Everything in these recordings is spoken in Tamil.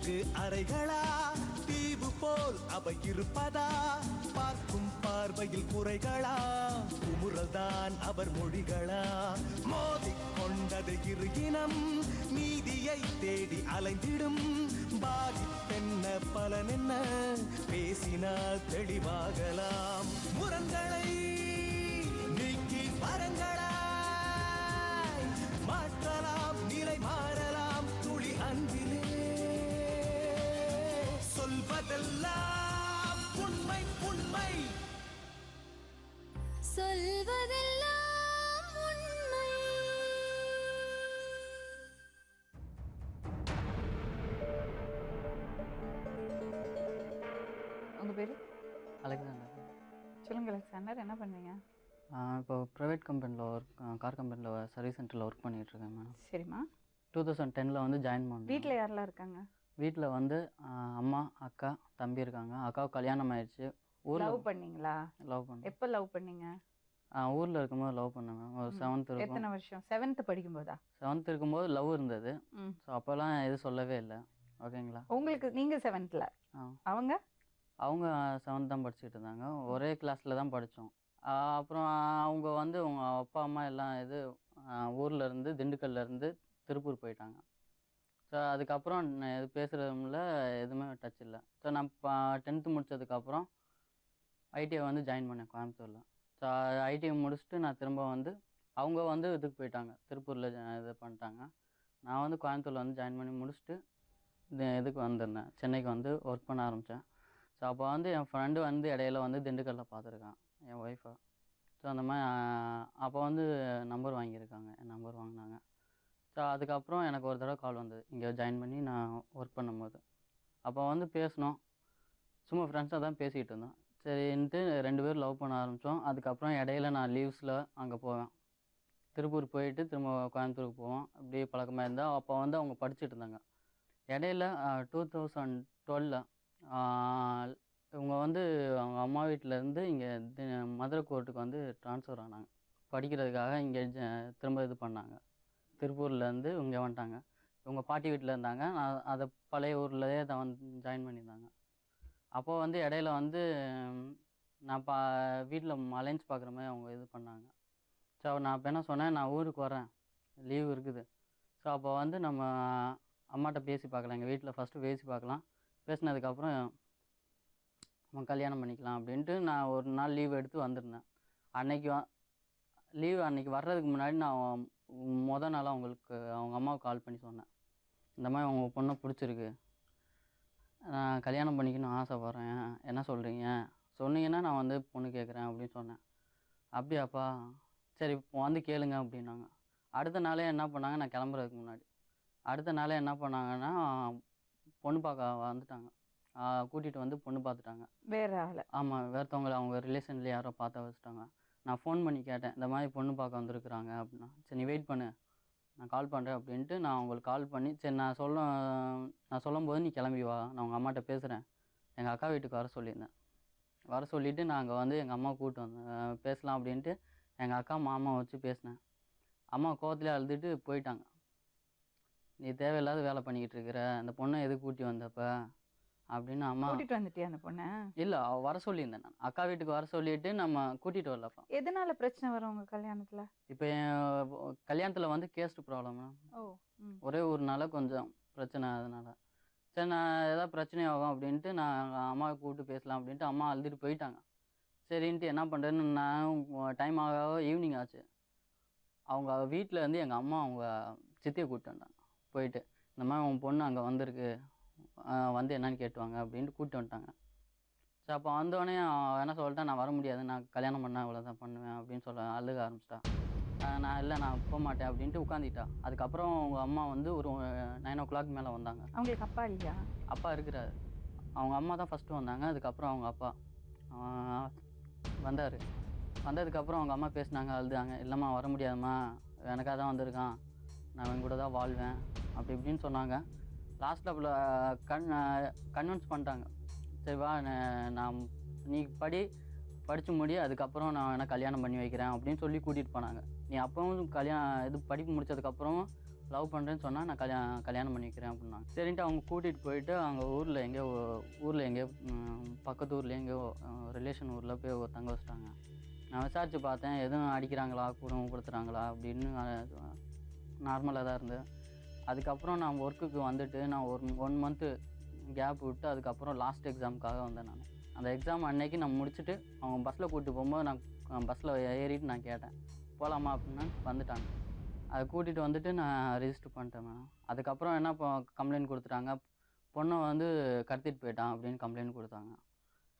4 அறைகளா தீவு போல் அவை இருப்பதா பார்க்கும் பார்வையில் குறைகளா குமுறல்தான் அவர் மொழிகளா மோதிக்கொண்டது இரு இனம் நீதியை தேடி அலைந்திடும் பாதிப்பென்ன பலன் என்ன பேசினால் தெளிவாகலாம் முரண்களை நீக்கி வரங்களாய் மாற்றலாம் நிலை மாறலாம் துளி அன்பிலே சொல்வதெல்லாம் உண்மை உண்மை சொல்வதெல்லாம் உண்மை. உங்கள் பேர்? அலெக்சாண்டர். சொல்லுங்கள் அலெக்சாண்டர், என்ன பண்ணுறீங்க? இப்போ ப்ரைவேட் கம்பெனியில் கார் கம்பெனியில் சர்வீஸ் சென்டரில் ஒர்க் பண்ணிகிட்ருக்கேன் மேடம். சரிம்மா. 2010 வந்து ஜாயின் பண்ணேன். வீட்டில் யாரெல்லாம் இருக்காங்க? வீட்டில் வந்து அம்மா, அக்கா, தம்பி இருக்காங்க. அக்காவுக்கு கல்யாணம் ஆயிடுச்சு. ஊரில் லவ் பண்ணீங்களா? லவ் பண்ணேன். எப்போ லவ் பண்ணீங்க? ஊரில் இருக்கும்போது லவ் பண்ணேன் மேம். ஒரு 7th இருக்கும். எத்தனை வருஷம்? 7th படிக்கும்போதா? 7th இருக்கும்போது லவ் இருந்தது. ஸோ அப்போல்லாம் எதுவும் சொல்லவே இல்லை. ஓகேங்களா? உங்களுக்கு நீங்கள் 7th? அவங்க 7th தான் படிச்சுக்கிட்டு இருந்தாங்க. ஒரே கிளாஸில் தான் படித்தோம். அப்புறம் அவங்க வந்து அவங்க அப்பா அம்மா எல்லாம் ஊரில் இருந்து திண்டுக்கல்லேருந்து திருப்பூர் போயிட்டாங்க. ஸோ அதுக்கப்புறம் இது பேசுகிறதுல எதுவுமே டச் இல்லை. ஸோ நான் 10th முடித்ததுக்கப்புறம் ஐடிஐ வந்து ஜாயின் பண்ணேன் கோயம்புத்தூரில். ஸோ ஐடிஐ முடிச்சுட்டு நான் திரும்ப வந்து அவங்க வந்து இதுக்கு போயிட்டாங்க, திருப்பூரில் இது பண்ணிட்டாங்க. நான் வந்து கோயம்புத்தூரில் வந்து ஜாயின் பண்ணி முடிச்சுட்டு இதுக்கு வந்திருந்தேன், சென்னைக்கு வந்து ஒர்க் பண்ண ஆரம்பித்தேன். ஸோ அப்போ வந்து என் ஃப்ரெண்டு வந்து இடையில வந்து திண்டுக்கல்லில் பார்த்துருக்கான் என் ஒய்ஃபை. ஸோ அந்த மாதிரி அப்போ வந்து நம்பர் வாங்கியிருக்காங்க, என் நம்பர் வாங்கினாங்க. ஸோ அதுக்கப்புறம் எனக்கு ஒரு தடவை கால் வந்தது இங்கே ஜாயின் பண்ணி நான் ஒர்க் பண்ணும்போது. அப்போ வந்து பேசினோம், சும்மா ஃப்ரெண்ட்ஸாக தான் பேசிகிட்டு இருந்தோம். சரின்ட்டு 2 பேரும் லவ் பண்ண ஆரம்பித்தோம். அதுக்கப்புறம் இடையில நான் லீவ்ஸில் அங்கே போவேன், திருப்பூர் போயிட்டு திரும்ப கோயம்புத்தூருக்கு போவோம். அப்படியே பழக்கமாக இருந்தால் அப்போ வந்து அவங்க படிச்சுட்டு இருந்தாங்க. இடையில 2012 இவங்க வந்து அவங்க அம்மா வீட்டிலேருந்து இங்கே மதுரை கோர்ட்டுக்கு வந்து ட்ரான்ஸ்ஃபர் ஆனாங்க படிக்கிறதுக்காக. இங்கே திரும்ப இது பண்ணாங்க, திருப்பூர்லேருந்து இங்கே வந்துட்டாங்க. இவங்க பாட்டி வீட்டில் இருந்தாங்க, நான் அதை பழைய ஊர்லேயே தான் வந்து ஜாயின் பண்ணியிருந்தாங்க. அப்போது வந்து இடையில வந்து நான் வீட்டில் அலைன்ஸ் பார்க்குற மாதிரி அவங்க இது பண்ணாங்க. ஸோ நான் அப்போ என்ன சொன்னேன், நான் ஊருக்கு வரேன், லீவ் இருக்குது. ஸோ அப்போ வந்து நம்ம அம்மாட்ட பேசி பார்க்கலாம், எங்கள் வீட்டில் ஃபஸ்ட்டு பேசி பார்க்கலாம், பேசினதுக்கப்புறம் நம்ம கல்யாணம் பண்ணிக்கலாம் அப்படின்ட்டு நான் ஒரு நாள் லீவ் எடுத்து வந்திருந்தேன். அன்னைக்கு வர்றதுக்கு முன்னாடி நான் மொதல் நாள் அவங்க அம்மாவுக்கு கால் பண்ணி சொன்னேன், இந்த மாதிரி அவங்க பொண்ணை பிடிச்சிருக்கு, நான் கல்யாணம் பண்ணிக்கணும்னு ஆசைப்பட்றேன், என்ன சொல்கிறீங்க, சொன்னீங்கன்னா நான் வந்து பொண்ணு கேட்குறேன் அப்படின்னு சொன்னேன். அப்படியாப்பா, சரி வந்து கேளுங்க அப்படின்னாங்க. அடுத்த நாளே என்ன பண்ணாங்க, நான் கிளம்புறதுக்கு முன்னாடி அடுத்த நாளே என்ன பண்ணாங்கன்னா பொண்ணு பார்க்க வந்துட்டாங்க, கூட்டிகிட்டு வந்து பொண்ணு பார்த்துட்டாங்க. வேறு ஆள்? ஆமாம், வேறுத்தவங்களை அவங்க ரிலேஷன்லேயே யாரோ பார்த்து வச்சுட்டாங்க. நான் ஃபோன் பண்ணி கேட்டேன், இந்த மாதிரி பொண்ணு பார்க்க வந்துருக்குறாங்க அப்படின்னா. சரி நீ வெயிட் பண்ணு, நான் கால் பண்ணுறேன் அப்படின்ட்டு நான் அவங்களுக்கு கால் பண்ணி, சரி நான் சொல்லும்போது நீ கிளம்பி வா, நான் உங்கள் அம்மாட்ட பேசுகிறேன், எங்கள் அக்கா வீட்டுக்கு வர சொல்லியிருந்தேன். வர சொல்லிவிட்டு நான் அங்கே வந்து எங்கள் அம்மா கூப்பிட்டு வந்தேன், பேசலாம் அப்படின்ட்டு எங்கள் அக்கா மாமா வச்சு பேசினேன். அம்மா கோவத்துலேயே அழுதுட்டு போயிட்டாங்க. நீ தேவையில்லாத வேலை பண்ணிக்கிட்டு இருக்கிற, அந்த பொண்ணை எதுக்கு கூட்டி வந்தப்போ அப்படின்னு அம்மா. கூட்டிகிட்டு வந்துட்டியா அந்த பொண்ணை? இல்லை, வர சொல்லியிருந்தேன், நான் அக்கா வீட்டுக்கு வர சொல்லிவிட்டு நம்ம கூட்டிகிட்டு வரலப்பா. எதனால் பிரச்சனை வரும் உங்கள் கல்யாணத்தில்? இப்போ என் கல்யாணத்தில் வந்து கேஸ்ட் ப்ராப்ளம். ஒரே ஒரு நாள் கொஞ்சம் பிரச்சனை, அதனால் சரி நான் ஏதாவது பிரச்சனை ஆகும் அப்படின்ட்டு நான் அம்மாவை கூப்பிட்டு பேசலாம் அப்படின்ட்டு அம்மா அழுதுட்டு போயிட்டாங்க. சரின்ட்டு என்ன பண்ணுறேன்னு நான் டைம் ஆக ஈவினிங் ஆச்சு. அவங்க வீட்டில் வந்து எங்கள் அம்மா அவங்க சித்தியை கூப்பிட்டு வந்தாங்க. போயிட்டு இந்த மாதிரி உன் பொண்ணு அங்கே வந்திருக்கு, வந்து என்னன்னு கேட்டுவாங்க அப்படின்ட்டு கூப்பிட்டு வந்துட்டாங்க. ஸோ அப்போ வந்தோடனே என்ன சொல்லிட்டேன், நான் வர முடியாது, நான் கல்யாணம் பண்ணால் இவ்வளோ தான் பண்ணுவேன் அப்படின்னு சொல்ல அழுக ஆரம்பிச்சிட்டா. நான் இல்லை நான் போக மாட்டேன் அப்படின்ட்டு உட்காந்துட்டா. அதுக்கப்புறம் அவங்க அம்மா வந்து ஒரு 9 o'clock மேலே வந்தாங்க. அவங்களுக்கு அப்பா இல்லையா? அப்பா இருக்கிறாரு. அவங்க அம்மா தான் ஃபஸ்ட்டு வந்தாங்க, அதுக்கப்புறம் அவங்க அப்பா வந்தார். வந்ததுக்கப்புறம் அவங்க அம்மா பேசினாங்க, அழுதாங்க. இல்லைம்மா வர முடியாதும்மா, எனக்காக தான் வந்திருக்கான், நான் அவன் கூட தான் வாழ்வேன் அப்படி இப்படின்னு சொன்னாங்க. லாஸ்ட்டில் கன்வின்ஸ் பண்ணிட்டாங்க. சரி வா, நான் நீ படித்து முடி, அதுக்கப்புறம் நான் கல்யாணம் பண்ணி வைக்கிறேன் அப்படின்னு சொல்லி கூட்டிகிட்டு போனாங்க. நீ அப்பவும் படிப்பு முடித்ததுக்கப்புறம் லவ் பண்ணுறேன்னு சொன்னால் நான் கல்யாணம் பண்ணி வைக்கிறேன் அப்படின்னாங்க. சரின்ட்டு அவங்க கூட்டிகிட்டு போயிட்டு அங்கே ஊரில் எங்கேயோ பக்கத்து ஊரில் எங்கேயோ ரிலேஷன் ஊரில் போய் தங்க வச்சிட்டாங்க. நான் விசாரித்து பார்த்தேன், எதுவும் அடிக்கிறாங்களா குடும்பப்படுத்துகிறாங்களா அப்படின்னு நார்மலாக தான் இருந்தது. அதுக்கப்புறம் நான் ஒர்க்குக்கு வந்துட்டு நான் ஒரு 1 மந்த்து கேப் விட்டு அதுக்கப்புறம் லாஸ்ட் எக்ஸாமுக்காக வந்தேன். நான் அந்த எக்ஸாம் அன்னைக்கு நான் முடிச்சுட்டு அவங்க பஸ்ஸில் கூப்பிட்டு போகும்போது நான் பஸ்ஸில் ஏறிட்டு நான் கேட்டேன், போகலாமா அப்படின்னா வந்துட்டாங்க. அதை கூட்டிகிட்டு வந்துட்டு நான் ரிஜிஸ்டர் பண்ணிட்டேன் மேடம். அதுக்கப்புறம் என்ன கம்ப்ளைண்ட் கொடுத்துட்டாங்க, பொண்ணை வந்து கடத்திட்டு போயிட்டான் அப்படின்னு கம்ப்ளைண்ட் கொடுத்தாங்க.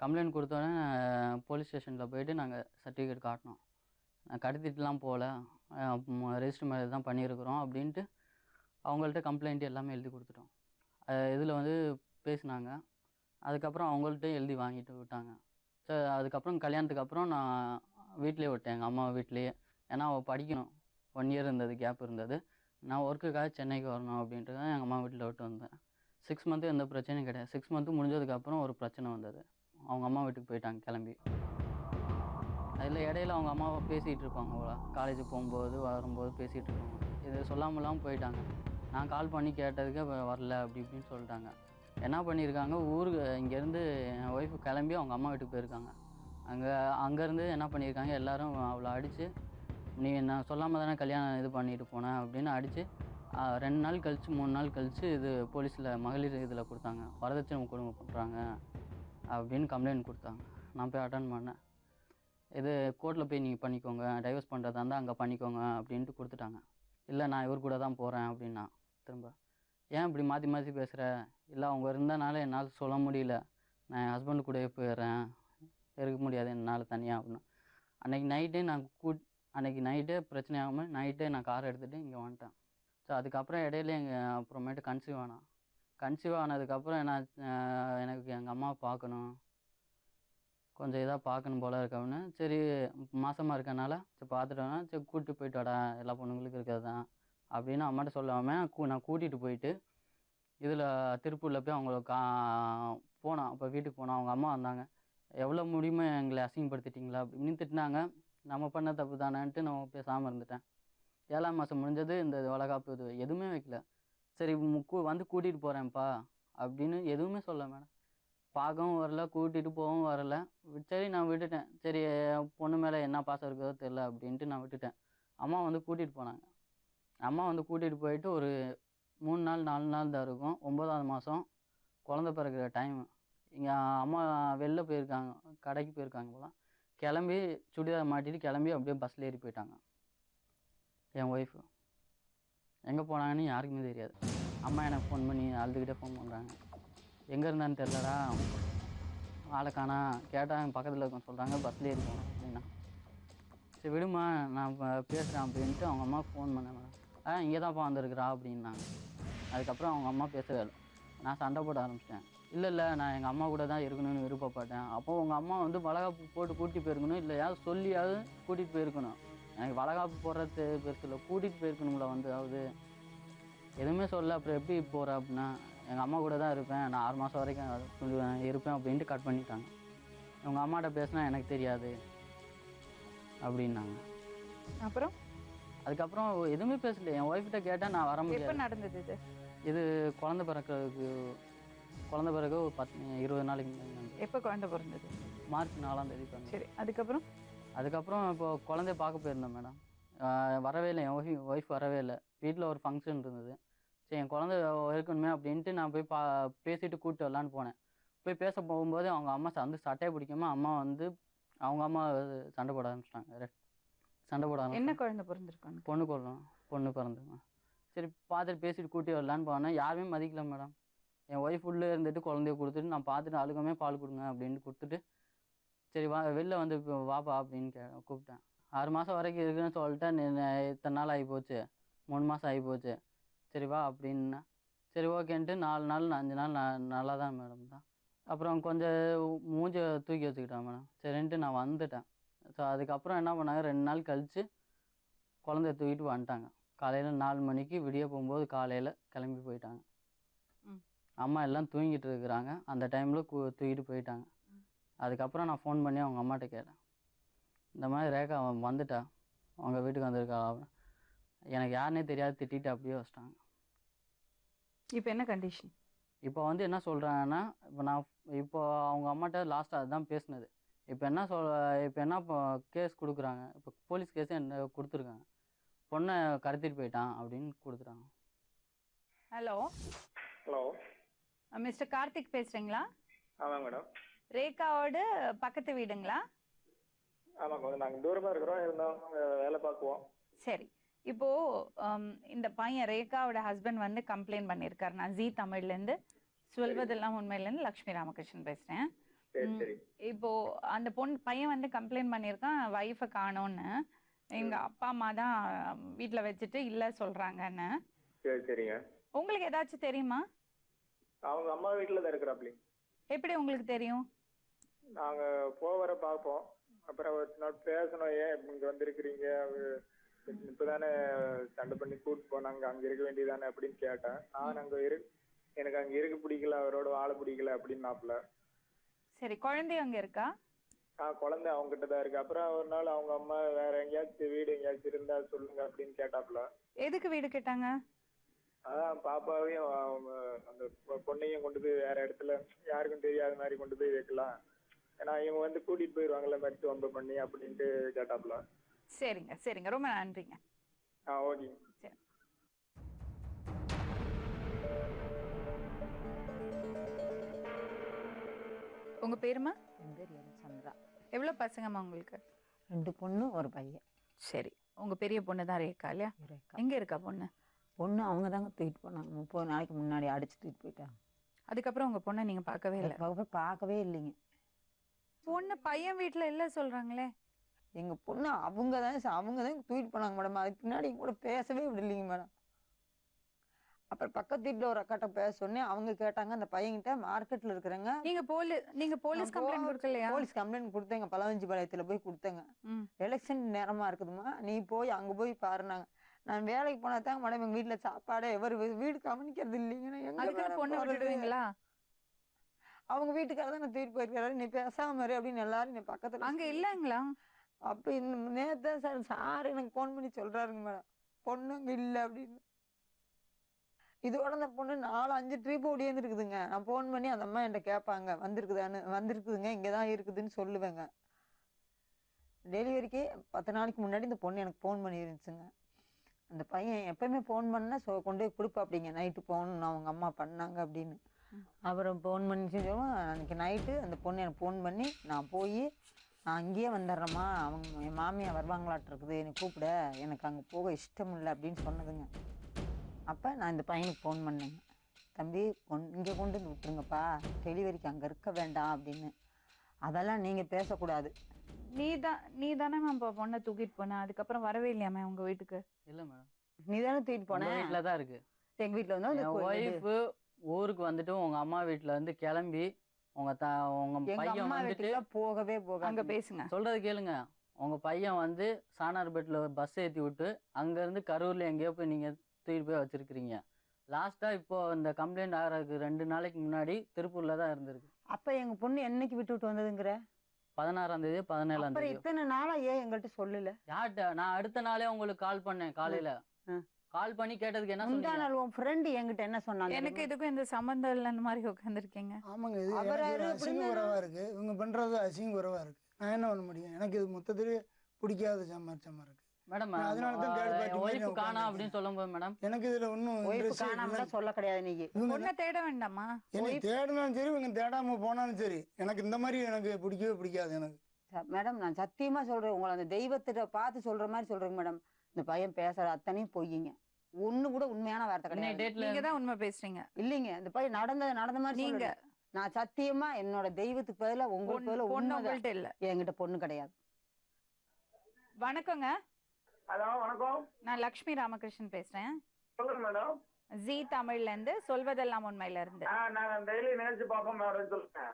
கம்ப்ளைண்ட் கொடுத்தோடனே போலீஸ் ஸ்டேஷனில் போயிட்டு நாங்கள் சர்டிஃபிகேட் காட்டினோம். நான் கடத்திட்டுலாம் போகல, ரெஜிஸ்டர் மேரேஜ் தான் பண்ணியிருக்கிறோம் அப்படின்ட்டு அவங்கள்ட்ட கம்ப்ளைண்ட் எல்லாமே எழுதி கொடுத்துட்டோம். இதில் வந்து பேசினாங்க. அதுக்கப்புறம் அவங்கள்ட்ட எழுதி வாங்கிட்டு விட்டாங்க. சரி, அதுக்கப்புறம் கல்யாணத்துக்கு அப்புறம் நான் வீட்டிலே விட்டேன், எங்கள் அம்மா வீட்லேயே. ஏன்னா அவள் படிக்கணும், 1 இயர் இருந்தது, கேப் இருந்தது. நான் ஒர்க்குக்காக சென்னைக்கு வரணும் அப்படின்ட்டு தான் எங்கள் அம்மா வீட்டில் விட்டு வந்தேன். 6 மந்த்து எந்த பிரச்சனையும் கிடையாது. 6 மந்த்து முடிஞ்சதுக்கப்புறம் ஒரு பிரச்சனை வந்தது. அவங்க அம்மா வீட்டுக்கு போயிட்டாங்க கிளம்பி. அதில் இடையில அவங்க அம்மாவை பேசிகிட்டு இருப்பாங்க போல, காலேஜ் போகும்போது வரும்போது பேசிகிட்டு இருப்பாங்க. இது சொல்லாமலாம் போயிட்டாங்க. நான் கால் பண்ணி கேட்டதுக்கு வரல அப்படி இப்படின்னு சொல்லிட்டாங்க. என்ன பண்ணியிருக்காங்க, ஊருக்கு இங்கேருந்து என் ஒய்ஃபு கிளம்பி அவங்க அம்மா வீட்டுக்கு போயிருக்காங்க. அங்கேருந்து என்ன பண்ணியிருக்காங்க, எல்லோரும் அவளை அடித்து, நீ நான் சொல்லாமல் தானே கல்யாணம் இது பண்ணிட்டு போனேன் அப்படின்னு அடித்து 2 நாள் கழித்து 3 நாள் கழித்து இது போலீஸில் மகளிர் இதில் கொடுத்தாங்க. வரதட்சணை கொடுமை பண்ணுறாங்க அப்படின்னு கம்ப்ளைண்ட் கொடுத்தாங்க. நான் போய் அட்டன் பண்ணேன். இது கோர்ட்டில் போய் நீங்கள் பண்ணிக்கோங்க, டைவர்ஸ் பண்ணுறதா இருந்தால் அங்கே பண்ணிக்கோங்க அப்படின்ட்டு கொடுத்துட்டாங்க. இல்லை நான் இவர் கூட தான் போகிறேன் அப்படின்னா. திரும்ப ஏன் இப்படி மாற்றி மாற்றி பேசுகிற, இல்லை அவங்க இருந்தனால என்னால் சொல்ல முடியல, நான் என் ஹஸ்பண்டு கூடவே போயிடுறேன், இருக்க முடியாது என்னால் தனியாக அப்படின்னா. அன்றைக்கி நைட்டே பிரச்சனை ஆகாமல் நைட்டே நான் கார் எடுத்துகிட்டு இங்கே வந்துட்டேன். ஸோ அதுக்கப்புறம் இடையில அப்புறமேட்டு கன்சீவ் ஆனதுக்கப்புறம் எனக்கு எங்கள் அம்மாவை பார்க்கணும், கொஞ்சம் இதாக பார்க்கணும் போல இருக்கு அப்படின்னு. சரி, மாசமாக இருக்கனால சரி பார்த்துட்டோன்னா சரி கூப்பிட்டு போயிட்டு வாடா, எல்லா பொண்ணுங்களுக்கும் இருக்கிறது தான் அப்படின்னு அம்மாட்ட சொல்லாமல் நான் கூட்டிகிட்டு போயிட்டு இதில் திருப்பூரில் போய் அவங்கள போனோம். அப்போ வீட்டுக்கு போனோம். அவங்க அம்மா வந்தாங்க. எவ்வளோ முடியுமோ எங்களை அசிங்கப்படுத்திட்டிங்களா அப்படின்னு திட்டினாங்க. நம்ம பண்ண தப்பு தானேன்ட்டு நம்ம பேசாமல் இருந்துட்டேன். 7ஆம் மாதம் முடிஞ்சது. இந்த வளகாப்பு இது எதுவுமே வைக்கல. சரி வந்து கூட்டிகிட்டு போகிறேன்ப்பா அப்படின்னு எதுவுமே சொல்ல மேடம். பார்க்கவும் வரல, கூட்டிகிட்டு போகவும் வரல. சரி நான் விட்டுட்டேன். சரி பொண்ணு மேலே என்ன பாசம் இருக்குதோ தெரில அப்படின்ட்டு நான் விட்டுட்டேன். அம்மா வந்து கூட்டிகிட்டு போனாங்க. அம்மா வந்து கூட்டிகிட்டு போயிட்டு ஒரு 3 நாள் 4 நாள் தான் இருக்கும். 9ஆவது மாதம் குழந்தை பிறக்கிற டைமு. இங்கே அம்மா வெளில போயிருக்காங்க, கடைக்கு போயிருக்காங்க போல. கிளம்பி சுடிதார் மாட்டிட்டு கிளம்பி அப்படியே பஸ்ஸில் ஏறி போயிட்டாங்க. என் ஒய்ஃபு எங்கே போனாங்கன்னு யாருக்குமே தெரியாது. அம்மா எனக்கு ஃபோன் பண்ணி அழுதுகிட்டே ஃபோன் பண்ணுறாங்க. எங்கே இருந்தான்னு தெரிலடா, ஆளை காணா, கேட்டால் பக்கத்தில் இருக்கோன்னு சொல்கிறாங்க, பஸ்ஸில் ஏறி போனோம் அப்படின்னா. சரி விடுமா, நான் பேசுகிறேன் அப்படின்ட்டு அவங்க அம்மாவுக்கு ஃபோன் பண்ணேன் மேடம். இங்கே தான்ப்பா வந்திருக்கிறா அப்படின்னாங்க. அதுக்கப்புறம் அவங்க அம்மா பேசவே இல்லை. நான் சண்டை போட ஆரம்பிச்சிட்டேன். இல்லை நான் எங்கள் அம்மா கூட தான் இருக்கணும்னு விருப்பப்பட்டேன். அப்போது உங்கள் அம்மா வந்து வளகாப்பு போட்டு கூட்டிகிட்டு போயிருக்கணும், இல்லை யாரும் சொல்லியாவது கூட்டிகிட்டு போயிருக்கணும். எனக்கு வளகாப்பு போடுறது பெருசு இல்லை, கூட்டிகிட்டு போயிருக்கணும்ல. எதுவுமே சொல்ல, அப்புறம் எப்படி போகிற அப்படின்னா, எங்கள் அம்மா கூட தான் இருப்பேன், நான் 6 மாதம் வரைக்கும் இருப்பேன் அப்படின்ட்டு கட் பண்ணிட்டாங்க. உங்கள் அம்மாட்ட பேசினா எனக்கு தெரியாது அப்படின்னாங்க. அதுக்கப்புறம் எதுவுமே பேசல. என் ஒய்ஃப்கிட்ட கேட்டால் நான் வர முடியாது. எப்போ நடந்தது இது? இது குழந்தை பிறகு ஒரு 20 நாளைக்கு முன்னாடி. எப்போ குழந்தை பிறந்தது? மார்ச் 4ஆம் தேதி பிறந்தது. சரி, அதுக்கப்புறம் இப்போ குழந்தைய பார்க்க போயிருந்தேன் மேடம். வரவே இல்லை, என் ஒய்ஃப் வரவே இல்லை. வீட்டில் ஒரு ஃபங்க்ஷன் இருந்தது. சரி என் குழந்தை இருக்கணுமே அப்படின்ட்டு நான் போய் பேசிட்டு கூப்பிட்டு வரலான்னு போனேன். போய் பேச போகும்போது அவங்க அம்மா வந்து சட்டையை பிடிக்காமல் அவங்க அம்மா சண்டை போட ஆரம்பிச்சிட்டாங்க. என்ன குழந்தை பிறந்திருக்காங்க? பொண்ணு பிறந்துங்க. சரி பார்த்துட்டு பேசிட்டு கூட்டி வரலான்னு போனேன். யாருமே மதிக்கல மேடம். என் ஒய்ஃப் உள்ளே இருந்துட்டு குழந்தைய கொடுத்துட்டு நான் பார்த்துட்டு அழுகமே பால் கொடுங்க அப்படின்ட்டு கொடுத்துட்டு, சரி வெளில வந்து வாப்பா அப்படின்னு கூப்பிட்டேன். 6 மாதம் வரைக்கும் இருக்குன்னு சொல்லிட்டேன். இத்தனை நாள் ஆகி போச்சு, 3 மாதம் ஆகி போச்சு, சரி வா அப்படின்னா. சரி ஓகேன்ட்டு 4 நாள் 5 நாள் நல்லா தான் மேடம் தான். அப்புறம் கொஞ்சம் மூஞ்சை தூக்கி வச்சுக்கிட்டேன் மேடம். சரின்ட்டு நான் வந்துட்டேன். ஸோ அதுக்கப்புறம் என்ன பண்ணாங்க, 2 நாள் கழித்து குழந்தைய தூக்கிட்டு வந்துட்டாங்க. காலையில் 4 மணிக்கு விடிய போகும்போது காலையில் கிளம்பி போயிட்டாங்க. அம்மா எல்லாம் தூங்கிட்டு இருக்கிறாங்க. அந்த டைமில் தூக்கிட்டு போயிட்டாங்க. அதுக்கப்புறம் நான் ஃபோன் பண்ணி அவங்க அம்மாட்ட கேட்டேன், இந்த மாதிரி ரேகா வந்துட்டா, அவங்க வீட்டுக்கு வந்திருக்கா. எனக்கு யாருன்னே தெரியாது திட்டிட்டு அப்படியே வச்சிட்டாங்க. இப்போ என்ன கண்டிஷன்? இப்போ வந்து என்ன சொல்கிறாங்கன்னா, இப்போ அவங்க அம்மாட்ட லாஸ்ட்டாக அதுதான் பேசுனது. இப்போ என்ன கேஸ் கொடுக்குறாங்க, இப்போ போலீஸ் கேஸே என்ன கொடுத்துருக்காங்க, பொண்ணை கடத்திட்டு போயிட்டான் அப்படின்னு கொடுத்துட்டாங்க. ஹலோ ஹலோ, மிஸ்டர் கார்த்திக் பேசுறீங்களா? ஆமாங்க மேடம். ரேகாவோட பக்கத்து வீடுங்களா? ஆமாங்க மேடம், நாங்கள் தூரமாக இருக்கிறோம், இருந்தாலும் வேலை பார்க்குவோம். சரி, இப்போ இந்த பையன் ரேகாவோட ஹஸ்பண்ட் வந்து கம்ப்ளைண்ட் பண்ணியிருக்காரு. நான் ஜி தமிழ்லேருந்து சொல்வதெல்லாம் உண்மையிலேருந்து லக்ஷ்மி ராமகிருஷ்ணன் பேசுகிறேன். சரி சரி. இப்போ அந்த பையன் வந்து கம்ப்ளைண்ட் பண்ணியிருக்கான் ஒய்ஃபை காணோன்னு. எங்கள் அப்பா அம்மா தான் வீட்டில் வச்சுட்டு இல்லை சொல்கிறாங்கன்னு. சரி சரிங்க. உங்களுக்கு ஏதாச்சும் தெரியுமா? அவங்க அம்மா வீட்டில் தான் இருக்கிறாப்லி. எப்படி உங்களுக்கு தெரியும்? நாங்கள் போகிற பார்ப்போம், அப்புறம் ஒரு நாள் பேசணும், ஏன் இங்கே வந்திருக்கிறீங்க, இப்போ தானே சண்டை பண்ணி கூப்பிட்டு போனாங்க, அங்கே இருக்க வேண்டியதானே அப்படின்னு கேட்டேன். நான் அங்கே எனக்கு அங்கே இருக்க பிடிக்கல, அவரோட வாழ பிடிக்கல அப்படின்னாப்புல. சரி, குழந்தை அங்கே இருக்கா? குழந்தை அவங்ககிட்ட தான் இருக்கு. அப்புறம் ஒரு நாள் அவங்க அம்மா வேற எங்கேயாச்சும் வீடு எங்கேயாச்சும் இருந்தா சொல்லுங்க அப்படின்னு கேட்டாப்புல. எதுக்கு வீடு கேட்டாங்க? அதான் பாப்பாவையும் அந்த பொண்ணையும் கொண்டு போய் வேற இடத்துல யாருக்கும் தெரியாத மாதிரி கொண்டு போய் வைக்கலாம், ஏன்னா இவங்க வந்து கூட்டிட்டு போயிடுவாங்கல்ல மருத்துவ வம்பு பண்ணி அப்படின்ட்டு கேட்டாப்புல. சரிங்க சரிங்க, ரொம்ப நன்றிங்க. ஓகேங்க. சரி. உங்க பேருமா? என் பேர் சந்திரா. எவ்வளோ பசங்கம்மா உங்களுக்கு? 2 பொண்ணு 1 பையன். சரி, உங்க பெரிய பொண்ணு தான் ரேகா இல்லையா? ரேகா. எங்க இருக்கா பொண்ணு? பொண்ணு அவங்க தாங்க தூக்கிட்டு போனாங்க, 30 நாளைக்கு முன்னாடி அடிச்சு தூக்கிட்டு போயிட்டாங்க. அதுக்கப்புறம் உங்க பொண்ணை நீங்க பார்க்கவே இல்லை? அதுக்கப்புறம் பார்க்கவே இல்லைங்க. பொண்ணு பையன் வீட்டுல இல்ல சொல்றாங்களே. எங்க பொண்ணு அவங்க தான் தூக்கிட்டு போனாங்க மேடம். அதுக்கு பின்னாடி கூட பேசவே விடலைங்க மேடம். அப்புறம் பக்கத்து வீட்டுல ஒரு அக்காட்ட பேச சொன்னேன், அவங்க கேட்டாங்க அந்த பையன்கிட்ட மார்க்கெட்ல இருக்கிறாங்க. நீங்க போலீஸ் கம்ப்ளைண்ட் கொடுக்கலையா? போலீஸ் கம்ப்ளைண்ட் கொடுத்தேங்க, பழவஞ்சி பாளையத்துல போய் கொடுத்தேங்க. எலெக்ஷன் நேரமா இருக்குதுமா, நீ போய் அங்க போய் பாருனாங்க. நான் வேலைக்கு போனா தாங்க மேடம் எங்க வீட்டுல சாப்பாடு எவர் வீடு கவனிக்கிறது இல்லைங்க. பொண்ணு விட்டுடுவீங்களா? அவங்க வீட்டுக்காரர் தான் தூக்கிட்டு போயிருக்காரு, நீ பேசாம இரு அப்படின்னு எல்லாரும் நீ பக்கத்துல அங்க இல்லங்களா? அப்ப நேத்தான் சார் எனக்கு போன் பண்ணி சொல்றாருங்க மேடம், பொண்ணு அங்க இல்ல அப்படின்னு. இதோட அந்த பொண்ணு 4-5 ட்ரிப் ஓடியே இருக்குதுங்க. நான் போன் பண்ணி அந்த அம்மா என்கிட்ட கேட்பாங்க வந்திருக்குதுங்க, இங்கதான் இருக்குதுன்னு சொல்லுவேங்க. டெலிவரிக்கு 10 நாளைக்கு முன்னாடி இந்த பொண்ணு எனக்கு போன் பண்ணி இருந்துச்சுங்க. அந்த பையன் எப்பயுமே போன் பண்ணா கொண்டு போய் கொடுப்பா அப்படிங்க, நைட்டு போகணும் அவங்க அம்மா பண்ணாங்க அப்படின்னு. அப்புறம் போன் பண்ணி சொல்லுவோம். அன்னைக்கு நைட்டு அந்த பொண்ணு எனக்கு போன் பண்ணி, நான் போய் நான் அங்கேயே வந்துடுறேம்மா, அவங்க என் மாமியா வருவாங்களாட்டு இருக்குது, என்னை கூப்பிட, எனக்கு அங்கே போக இஷ்டம் இல்லை அப்படின்னு சொன்னதுங்க. அப்போ நான் இந்த பையனுக்கு ஃபோன் பண்ணேங்க, தம்பி இங்கே கொண்டு வந்து விட்டுருங்கப்பா, டெலிவரிக்கு அங்கே இருக்க வேண்டாம் அப்படின்னு. அதெல்லாம் நீங்கள் பேசக்கூடாது. நீ தானே இப்போ பொண்ணை தூக்கிட்டு போன, அதுக்கப்புறம் வரவே இல்லையாமே உங்க வீட்டுக்கு? இல்லை மேடம், நீ தானே தூக்கிட்டு போன. வீட்டில் தான் இருக்கு. எங்கள் வீட்டில் வந்து ஒய்ஃபு ஊருக்கு வந்துட்டு உங்க அம்மா வீட்டுல இருந்து கிளம்பி உங்க பையன் வந்துட்டு போகவே அங்க பேசுங்க, சொல்றது கேளுங்க. உங்க பையன் வந்து சானார்பேட்டில் பஸ் ஏற்றி விட்டு அங்க இருந்து கரூர்ல எங்கேயோ போய் நீங்க தூக்கிட்டு போய் வச்சிருக்கிறீங்க. லாஸ்டா இப்போ இந்த கம்ப்ளைண்ட் ஆகிறதுக்கு 2 நாளைக்கு முன்னாடி திருப்பூர்ல தான் இருந்திருக்கு. அப்ப எங்க பொண்ணு என்னைக்கு விட்டு வந்ததுங்கிற? 16ஆம் தேதி 17ஆம் தேதி. இத்தனை நாளா ஏன் எங்கள்கிட்ட சொல்லல? யார்கிட்ட? நான் அடுத்த நாளே உங்களுக்கு கால் பண்ணேன், காலையில கால் பண்ணி கேட்டதுக்கு என்ன சொன்னீங்க? உன் ஃப்ரெண்ட் என்கிட்ட என்ன சொன்னாங்க? எனக்கு இதுக்கும் இந்த சம்பந்தம் இல்லைன்னு மாதிரி உட்காந்துருக்கீங்க. ஆமாங்க, இது அசிங்ககுறவா இருக்கு, இவங்க பண்றது அசிங்ககுறவா இருக்கு. நான் என்ன பண்ண முடியும்? எனக்கு இது மொத்தத்திலே பிடிக்காத சமாச்சாரம் இருக்கு மேடம். காணா அப்படின்னு சொல்லும்போது மேடம் எனக்கு இதுல ஒன்னும் சொல்ல கிடையாது. நீங்க பொண்ணை தேட வேண்டாமா? என்னை தேடினாலும் சரி, இவங்க தேடாம போனாலும் சரி, எனக்கு இந்த மாதிரி எனக்கு பிடிக்கவே பிடிக்காது எனக்கு. மேடம் நான் சத்தியமா சொல்றேன், உங்களை அந்த தெய்வத்திட்ட பார்த்து சொல்ற மாதிரி சொல்றேங்க மேடம். இந்த பையன் பேசுற அத்தனையும் பொய்யுங்க, ஒண்ணு கூட உண்மையான வார்த்தை கிடையாது. நீங்க தான் உண்மை பேசுறீங்க. இல்லைங்க, இந்த பையன் நடந்த மாதிரி நீங்க. நான் சத்தியமா என்னோட தெய்வத்துக்கு பதிலா உங்களுக்கு பதிலா பொண்ணு உங்கள்கிட்ட இல்ல, என்கிட்ட பொண்ணு கிடையாது. வணக்கங்க. ஹலோ, வணக்கம். நான் லக்ஷ்மி ராமகிருஷ்ணன் பேசுறேன். சொல்லுங்க மேடம். ஜி தமிழ்ல இருந்து சொல்வதெல்லாம் உண்மையில இருந்து. நான் டெய்லி நிகழ்ச்சி பார்ப்போம் மேடம். சொல்லுங்க.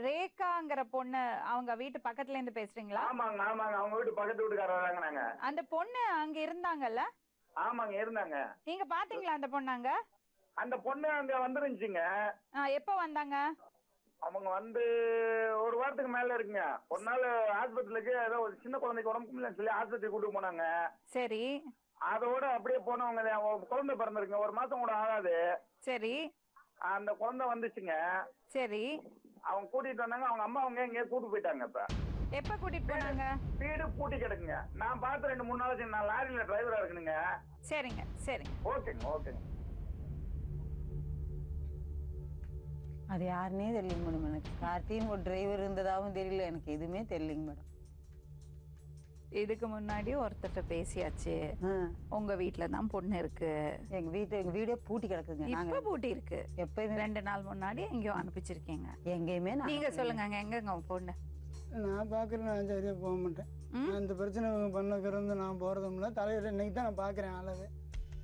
ரேகாங்கிற பொண்ணு அவங்க வீட்டு பக்கத்துல இருந்து பேசுறீங்களா? ஆமாங்க ஆமாங்க, அவங்க வீட்டு பக்கத்து வீட்டுக்காரங்க நாங்க. அந்த பொண்ணு அங்க இருந்தாங்கல்ல? ஆமாங்க, இருந்தாங்க. நீங்க பாத்தீங்களா அந்த பொண்ணாங்க? அந்த பொண்ணு அங்க வந்துருந்துச்சுங்க. எப்போ வந்தாங்க? அவங்க வந்து 1 வாரத்துக்கு மேல இருக்குங்க. ஒரு நாள் ஆஸ்பத்திரிக்கு ஏதோ ஒரு சின்ன குழந்தைக்கு உடம்பு முடியலன்னு சொல்லி ஆஸ்பத்திரி கூட்டு போனாங்க. சரி. அதோட அப்படியே போனவங்க குழந்தை பிறந்திருக்குங்க, 1 மாசம் கூட ஆகாது. சரி அந்த குழந்தை வந்துச்சுங்க. சரி. அவங்க கூட்டிட்டு வந்தாங்க, அவங்க அம்மா அவங்க எங்கேயோ கூட்டு போயிட்டாங்க. இப்ப எப்ப கூட்டிட்டு போனாங்க? வீடு பூட்டி கிடக்குங்க. நான் பார்த்து 2-3 நாளைக்கு நான் லாரியில டிரைவரா இருக்கணுங்க. சரிங்க சரிங்க. ஓகேங்க ஓகேங்க. அது யாருன்னே தெரியலைங்க மேடம். எனக்கு கார்த்தின்னு ஒரு டிரைவர் இருந்ததாகவும் தெரியல, எனக்கு எதுவுமே தெரியலைங்க மேடம். இதுக்கு முன்னாடி ஒருத்தர்கிட்ட பேசியாச்சு. உங்க வீட்டுல தான் பொண்ணு இருக்கு. எங்க வீடே பூட்டி கிடக்குங்க. இப்ப பூட்டி இருக்கு. எப்பயுமே 2 நாள் முன்னாடி எங்கேயோ அனுப்பிச்சிருக்கீங்க. எங்கேயுமே நீங்க சொல்லுங்க எங்க உங்க பொண்ணு? நான் பார்க்குறேன், நான் சரியாக போக மாட்டேன். நான் இந்த பிரச்சனை பண்ணக்கிறது நான் போகிறதும் இல்லை. தலைவர் இன்னைக்கு தான் நான் பார்க்குறேன் ஆளவே.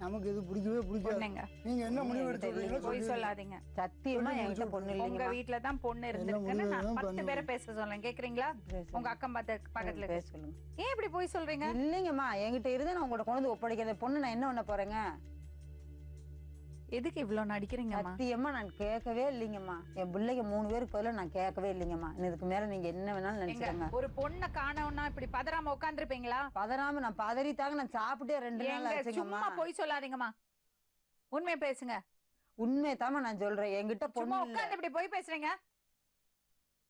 நமக்கு இது பிடிக்கவே பிடிக்காது. நீங்க என்ன முடிவு எடுத்துறீங்க? போய் சொல்லாதீங்க. சத்தியமா என்கிட்ட பொண்ணு இல்லைங்க. உங்க வீட்ல தான் பொண்ணு இருந்திருக்குன்னு நான் 10 பேரை பேச சொல்றேன். கேக்குறீங்களா? உங்க அக்கம் பக்கத்துல பேச சொல்லுங்க. ஏன் இப்படி போய் சொல்றீங்க? இல்லைங்கம்மா, என்கிட்ட இருந்து நான் உங்கள்ட்ட கொண்டு வந்து ஒப்படைக்கிற பொண்ணு நான் என்ன பண்ண போறேங்க? எதுக்கு இவ்வளவு நடிக்கிறீங்கம்மா? சத்தியமா நான் கேட்கவே இல்லைங்கம்மா. என் பிள்ளைங்க 3 பேருக்கு பதிலா நான் கேட்கவே இல்லைங்கம்மா. இதுக்கு மேல நீங்க என்ன வேணாலும் நினைச்சுக்கோங்க. ஒரு பொண்ணை காணோம்னா இப்படி பதறாம உட்கார்ந்துருப்பீங்களா? பதறாம நான் பதறித்தாங்க. நான் சாப்பிட்டே 2 நாள் ஆச்சுங்கம்மா. சும்மா போய் சொல்லாதீங்கம்மா, உண்மையை பேசுங்க. உண்மையதாம்மா நான் சொல்றேன். என்கிட்ட பொண்ணு உட்கார்ந்து இப்படி போய் பேசுறீங்க.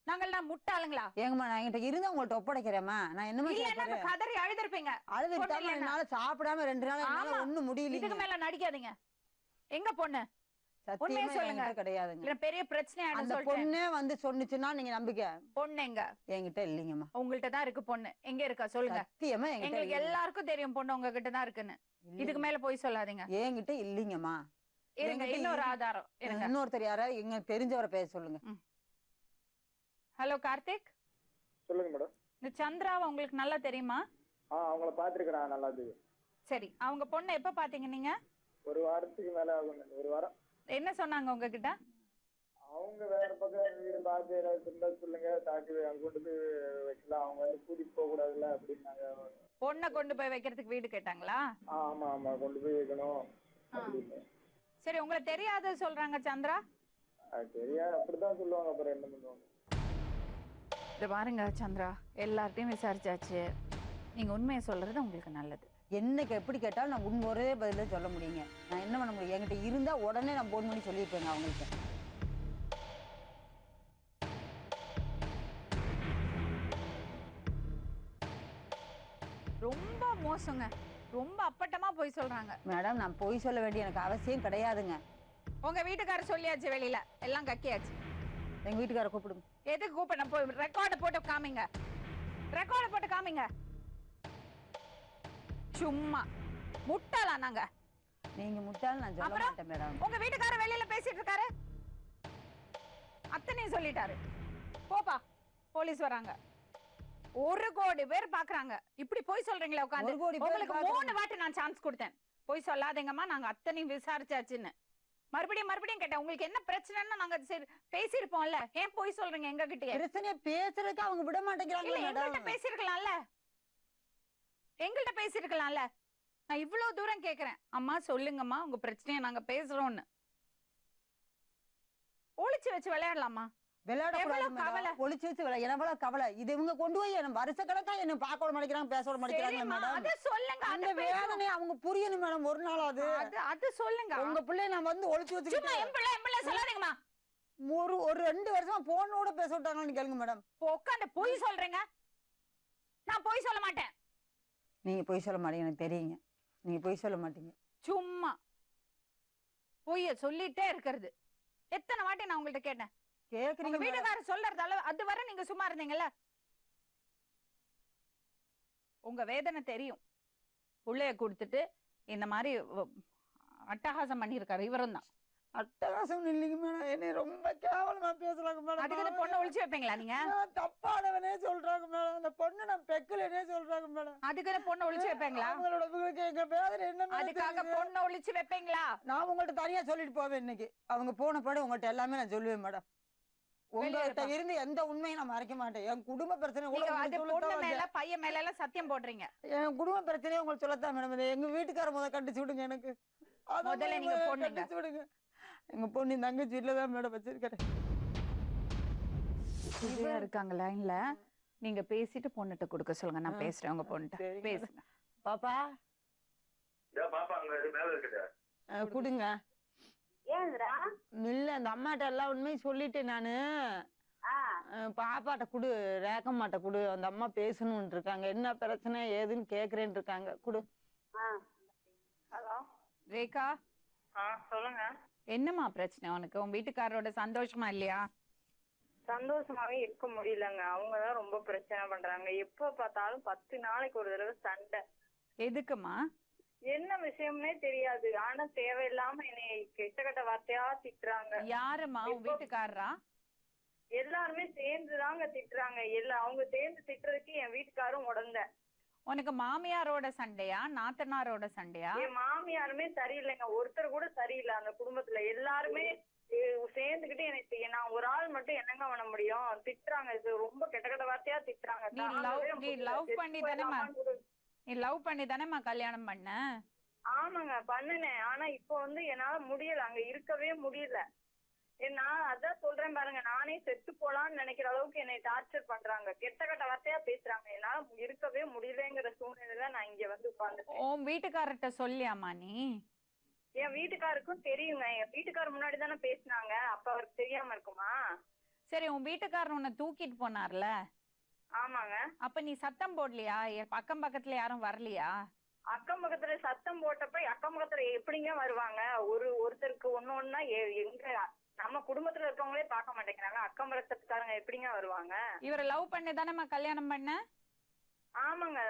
நாங்கெல்லாம் முட்டாளுங்களா? ஏங்கம்மா, நான் என்கிட்ட இருந்து உங்கள்ட்ட ஒப்படைக்கிறேம்மா. நான் என்னமா கதறி அழுதுருப்பீங்க. அழுதுட்டாம என்னால சாப்பிடாம 2 நாள் ஒண்ணும் முடியல. இதுக்கு மேல நடிக்காதீங்க. எங்க பொண்ணு? உண்மையை சொல்லுங்க. கிடையாதுங்க. பெரிய பிரச்சனை. அந்த பொண்ணே வந்து சொன்னுச்சுன்னா நீங்க நம்பிக்கை. பொண்ணு எங்க? என்கிட்ட இல்லைங்கம்மா. உங்கள்ட்ட தான் இருக்கு பொண்ணு. எங்க இருக்கா சொல்லுங்க. சத்தியமா எங்களுக்கு எல்லாருக்கும் தெரியும் பொண்ணு உங்ககிட்ட தான் இருக்குன்னு. இதுக்கு மேல போய் சொல்லாதீங்க. என்கிட்ட இல்லைங்கம்மா. இருங்க, இன்னொரு ஆதாரம். இன்னொருத்தர் யாரா எங்க தெரிஞ்சவரை பேச சொல்லுங்க. ஹலோ கார்த்திக். சொல்லுங்க மேடம். இந்த சந்திராவை உங்களுக்கு நல்லா தெரியுமா? அவங்கள பாத்துருக்கேன், நல்லா தெரியும். சரி, அவங்க பொண்ணு எப்ப பாத்தீங்க நீங்க? 1 வாரத்துக்கு மேல ஆகும். 1 வாரம். என்ன சொன்னாங்க உங்ககிட்ட? அவங்க வேற பக்கம் வீடு பார்த்து இருந்தா சொல்லுங்க, தாக்கி அங்க கொண்டு போய் வைக்கலாம், அவங்க வந்து கூட்டிட்டு போக கூடாதுல்ல அப்படின்னாங்க. பொண்ணை கொண்டு போய் வைக்கிறதுக்கு வீடு கேட்டாங்களா? ஆமா ஆமா, கொண்டு போய் வைக்கணும் அப்படின்னு. சரி, உங்களுக்கு தெரியாத சொல்றாங்க சந்திரா? தெரியாது அப்படிதான் சொல்லுவாங்க. அப்புறம் என்ன பண்ணுவாங்க? இது பாருங்க சந்திரா, எல்லார்ட்டையும் விசாரிச்சாச்சு. நீங்க உண்மையை சொல்றது உங்களுக்கு நல்லது. என்னைக்கு எப்படி கேட்டாலும் நான் ஒரே பதில சொல்ல முடியுங்க. நான் என்ன பண்ண முடியும்? என்கிட்ட இருந்தா உடனே நான் போன் பண்ணி சொல்லியிருப்பேங்க அவங்களுக்கு. ரொம்ப மோசங்க, ரொம்ப அப்பட்டமா போய் சொல்றாங்க. மேடம், நான் போய் சொல்ல வேண்டிய எனக்கு அவசியம் கிடையாதுங்க. உங்க வீட்டுக்காரர் சொல்லியாச்சு, வெளியில எல்லாம் கக்கியாச்சு. எங்க வீட்டுக்கார கூப்பிடுங்க. எதுக்கு கூப்பிட? போய் ரெக்கார்ட போட்டு காமிங்க. ரெக்கார்ட போட்டு காமிங்க. சும்மா முட்டாளா நாங்க? நீங்க முட்டாள் நான் சொல்ல மாட்டேன் மேடம். உங்க வீட்டுக்காரர் வெளியில பேசிட்டு இருக்காரு, அத்தனையும் சொல்லிட்டாரு. போப்பா, போலீஸ் வராங்க. 1 கோடி பேர் பாக்குறாங்க. இப்படி போய் சொல்றீங்களா உட்கார்ந்து? உங்களுக்கு 3 வாட்டி நான் சான்ஸ் கொடுத்தேன். போய் சொல்லாதீங்கம்மா, நாங்க அத்தனையும் விசாரிச்சாச்சுன்னு. மறுபடியும் கேட்டேன், உங்களுக்கு என்ன பிரச்சனைன்னு நாங்க பேசிருப்போம்ல, ஏன் போய் சொல்றீங்க எங்க கிட்ட? பிரச்சனைய பேசுறதுக்கு அவங்க விட மாட்டேங்கிறாங்க. எங்கள்கிட்ட பேசிருக்கலாம்ல, எங்கள்கிட்ட பேசிருக்கலாம்ல. நான் இவ்வளவு தூரம் கேக்குறேன், அம்மா சொல்லுங்கம்மா உங்க பிரச்சனையை நாங்க பேசுறோம்னு. ஒளிச்சு வச்சு விளையாடலாமா? விளையாட ஒளிச்சு வச்சு எவ்வளவு கவலை இது. இவங்க கொண்டு போய் என்ன வருஷ கணக்கா என்ன பார்க்க விட மாட்டேங்கிறாங்க, பேச விட மாட்டேங்கிறாங்க மேடம். சொல்லுங்க, அந்த வேதனை அவங்க புரியணும் மேடம். ஒரு நாள் அது சொல்லுங்க. உங்க பிள்ளைய நான் வந்து ஒளிச்சு வச்சு சொல்லாதீங்கம்மா. ஒரு 2 வருஷமா போனோட பேச விட்டாங்கன்னு கேளுங்க மேடம். உட்காந்து பொய் சொல்றீங்க. நான் பொய் சொல்ல மாட்டேன். நீங்க பொய் சொல்ல மாட்டீங்க, எனக்கு தெரியுங்க. நீங்க பொய் சொல்ல மாட்டீங்க. சும்மா பொய்ய சொல்லிட்டே இருக்கிறது. எத்தனை வாட்டி நான் உங்கள்ட்ட கேட்டேன். கேக்குறீங்க. வீட்டுக்காரர் சொல்றது அது வரை நீங்க சும்மா இருந்தீங்கல்ல. உங்க வேதனை தெரியும். புள்ளைய கொடுத்துட்டு இந்த மாதிரி அட்டகாசம் பண்ணிருக்காரு இவரும் தான். அட்டகாசம் இல்லைங்க மேடம், என்ன ரொம்ப கேவலமா பேசுறாங்க மேடம். அதுக்கு பொண்ணை ஒளிச்சு வைப்பீங்களா நீங்க? தப்பானவனே சொல்றாங்க மேடம். அந்த பொண்ணு நான் பெக்கலனே சொல்றாங்க மேடம். அதுக்கு பொண்ணை ஒளிச்சு வைப்பீங்களா? அவங்களோட எங்க வேதனை என்ன? அதுக்காக பொண்ணை ஒளிச்சு வைப்பீங்களா? நான் உங்கள்ட்ட தனியா சொல்லிட்டு போவேன் இன்னைக்கு. அவங்க போன படம் உங்கள்ட்ட எல்லாமே நான் சொல்லுவேன் மேடம். உங்கள்கிட்ட இருந்து எந்த உண்மையும் நான் மறைக்க மாட்டேன். என் குடும்ப பிரச்சனை பையன் மேல எல்லாம் சத்தியம் போடுறீங்க. என் குடும்ப பிரச்சனையை உங்களுக்கு சொல்லத்தான் மேடம். எங்க வீட்டுக்கார முதல்ல கண்டிச்சு விடுங்க. எனக்கு முதல்ல நீங்க கண்டிச்சு விடுங்க. எங்க பொண்ணு தங்கச்சி வீட்டுல தான் மேடம் வச்சிருக்கிறேன். இருக்காங்க லைன்ல. நீங்க பேசிட்டு பொண்ணுட்ட கொடுக்க சொல்லுங்க. நான் பேசுறேன் உங்க பொண்ணுட்ட. பேசுங்க. பாப்பா பாப்பா அங்க மேல இருக்குது கொடுங்க. ஏங்கடா இல்ல அந்த அம்மாட்ட எல்லா உண்மையும் சொல்லிட்டேன் நானு. பாப்பாட்ட குடு, ரேக்கம்மாட்ட குடு, அந்த அம்மா பேசணும்னு இருக்காங்க. என்ன பிரச்சனை ஏதுன்னு கேக்குறேன்னு இருக்காங்க. குடு. ஹலோ ரேகா, சொல்லுங்க. என்னம்மா பிரச்சனை உனக்கு? உன் வீட்டுக்காரரோட சந்தோஷமா இல்லையா? சந்தோஷமாவே இருக்க முடியலங்க. அவங்கதான் ரொம்ப பிரச்சனை பண்றாங்க. எப்ப பார்த்தாலும் 10 நாளைக்கு ஒரு தடவை சண்டை. எதுக்குமா? என்ன விஷயம்னே தெரியாது. ஆனா தேவையில்லாம என்னை கெட்ட கெட்ட வார்த்தையா திட்டுறாங்க. யாருமா? உன் வீட்டுக்காரரா? எல்லாருமே சேர்ந்துதாங்க திட்டுறாங்க. அவங்க சேர்ந்து திட்டுறதுக்கு என் வீட்டுக்காரும் உடந்த. உனக்கு மாமியாரோட சண்டையா நாத்தனாரோட சண்டையா? என் மாமியாருமே சரியில்லைங்க. ஒருத்தர் கூட சரியில்லை அந்த குடும்பத்துல. எல்லாருமே சேர்ந்துகிட்டு எனக்கு நான் ஒரு ஆள் மட்டும் என்னங்க பண்ண முடியும்? திட்டுறாங்க. இது ரொம்ப கெட்ட கெட்ட வார்த்தையா திட்டுறாங்க. நீ லவ் பண்ணி தானேமா கல்யாணம் பண்ண? ஆமாங்க பண்ணுனேன். ஆனா இப்போ என்னால முடியல, அங்க இருக்கவே முடியல. நான் அதான் சொல்றேன் பாருங்க, நானே செத்து போலான்னு நினைக்கிற அளவுக்கு என்னை டார்ச்சர் பண்றாங்க. கெட்ட கெட்ட வார்த்தையா பேசுறாங்க. என்னால இருக்கவே முடியலங்கிற சூழ்நிலையில நான் இங்க உட்கார்ந்துட்டேன். உன் வீட்டுக்காரர்கிட்ட சொல்லியாமா நீ? என் வீட்டுக்காருக்கும் தெரியுங்க. என் வீட்டுக்காரர் முன்னாடி தானே பேசினாங்க. அப்ப அவருக்கு தெரியாம இருக்குமா? சரி, உன் வீட்டுக்காரர் உன்னை தூக்கிட்டு போனார்ல? ஆமாங்க. அப்ப நீ சத்தம் போடலையா? அக்கம் பக்கத்துல யாரும் வரலையா? அக்கம் பக்கத்துல சத்தம் போட்டப்ப அக்கம் பக்கத்துல எப்படிங்க வருவாங்க? ஒருத்தருக்கு ஒண்ணு எங்க நம்ம குடும்பத்துல இருக்கவங்களே பார்க்க மாட்டேங்கிறாங்க. அக்கம் பக்கத்துக்காரங்க எப்படிங்க வருவாங்க? இவரை லவ் பண்ணி தானேமா கல்யாணம் பண்ண? ஆமாங்க,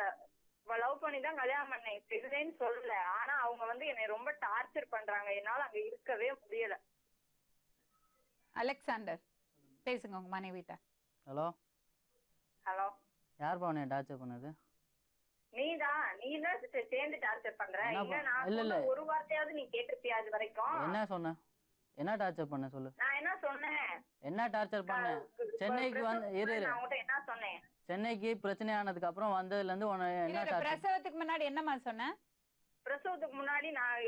லவ் பண்ணி தான் கல்யாணம் பண்ணேன். இல்லைன்னு சொல்லல. ஆனா அவங்க என்னை ரொம்ப டார்ச்சர் பண்றாங்க. என்னால அங்க இருக்கவே முடியல. அலெக்சாண்டர், பேசுங்க உங்க மனைவிட்ட. ஹலோ ஹலோ, யார் பாவனை டார்ச்சர் பண்ணது? நீதான் சேர்ந்து டார்ச்சர் பண்ற. இல்ல ஒரு வார்த்தையாவது நீ கேட்டிருப்பியா அது வரைக்கும்? என்ன சொன்ன? என்ன டார்ச்சர் பண்ண சொல்லு. நான் என்ன சொன்னேன்? என்ன டார்ச்சர் பண்ண? சென்னைக்கு வந்து என்ன சொன்னேன்? சென்னைக்கு பிரச்சனை ஆனதுக்கு அப்புறம் வந்ததுல இருந்து என்ன டார்ச்சர்? பிரசவத்துக்கு முன்னாடி என்னமா சொன்ன? பிரசவத்துக்கு முன்னாடி நான்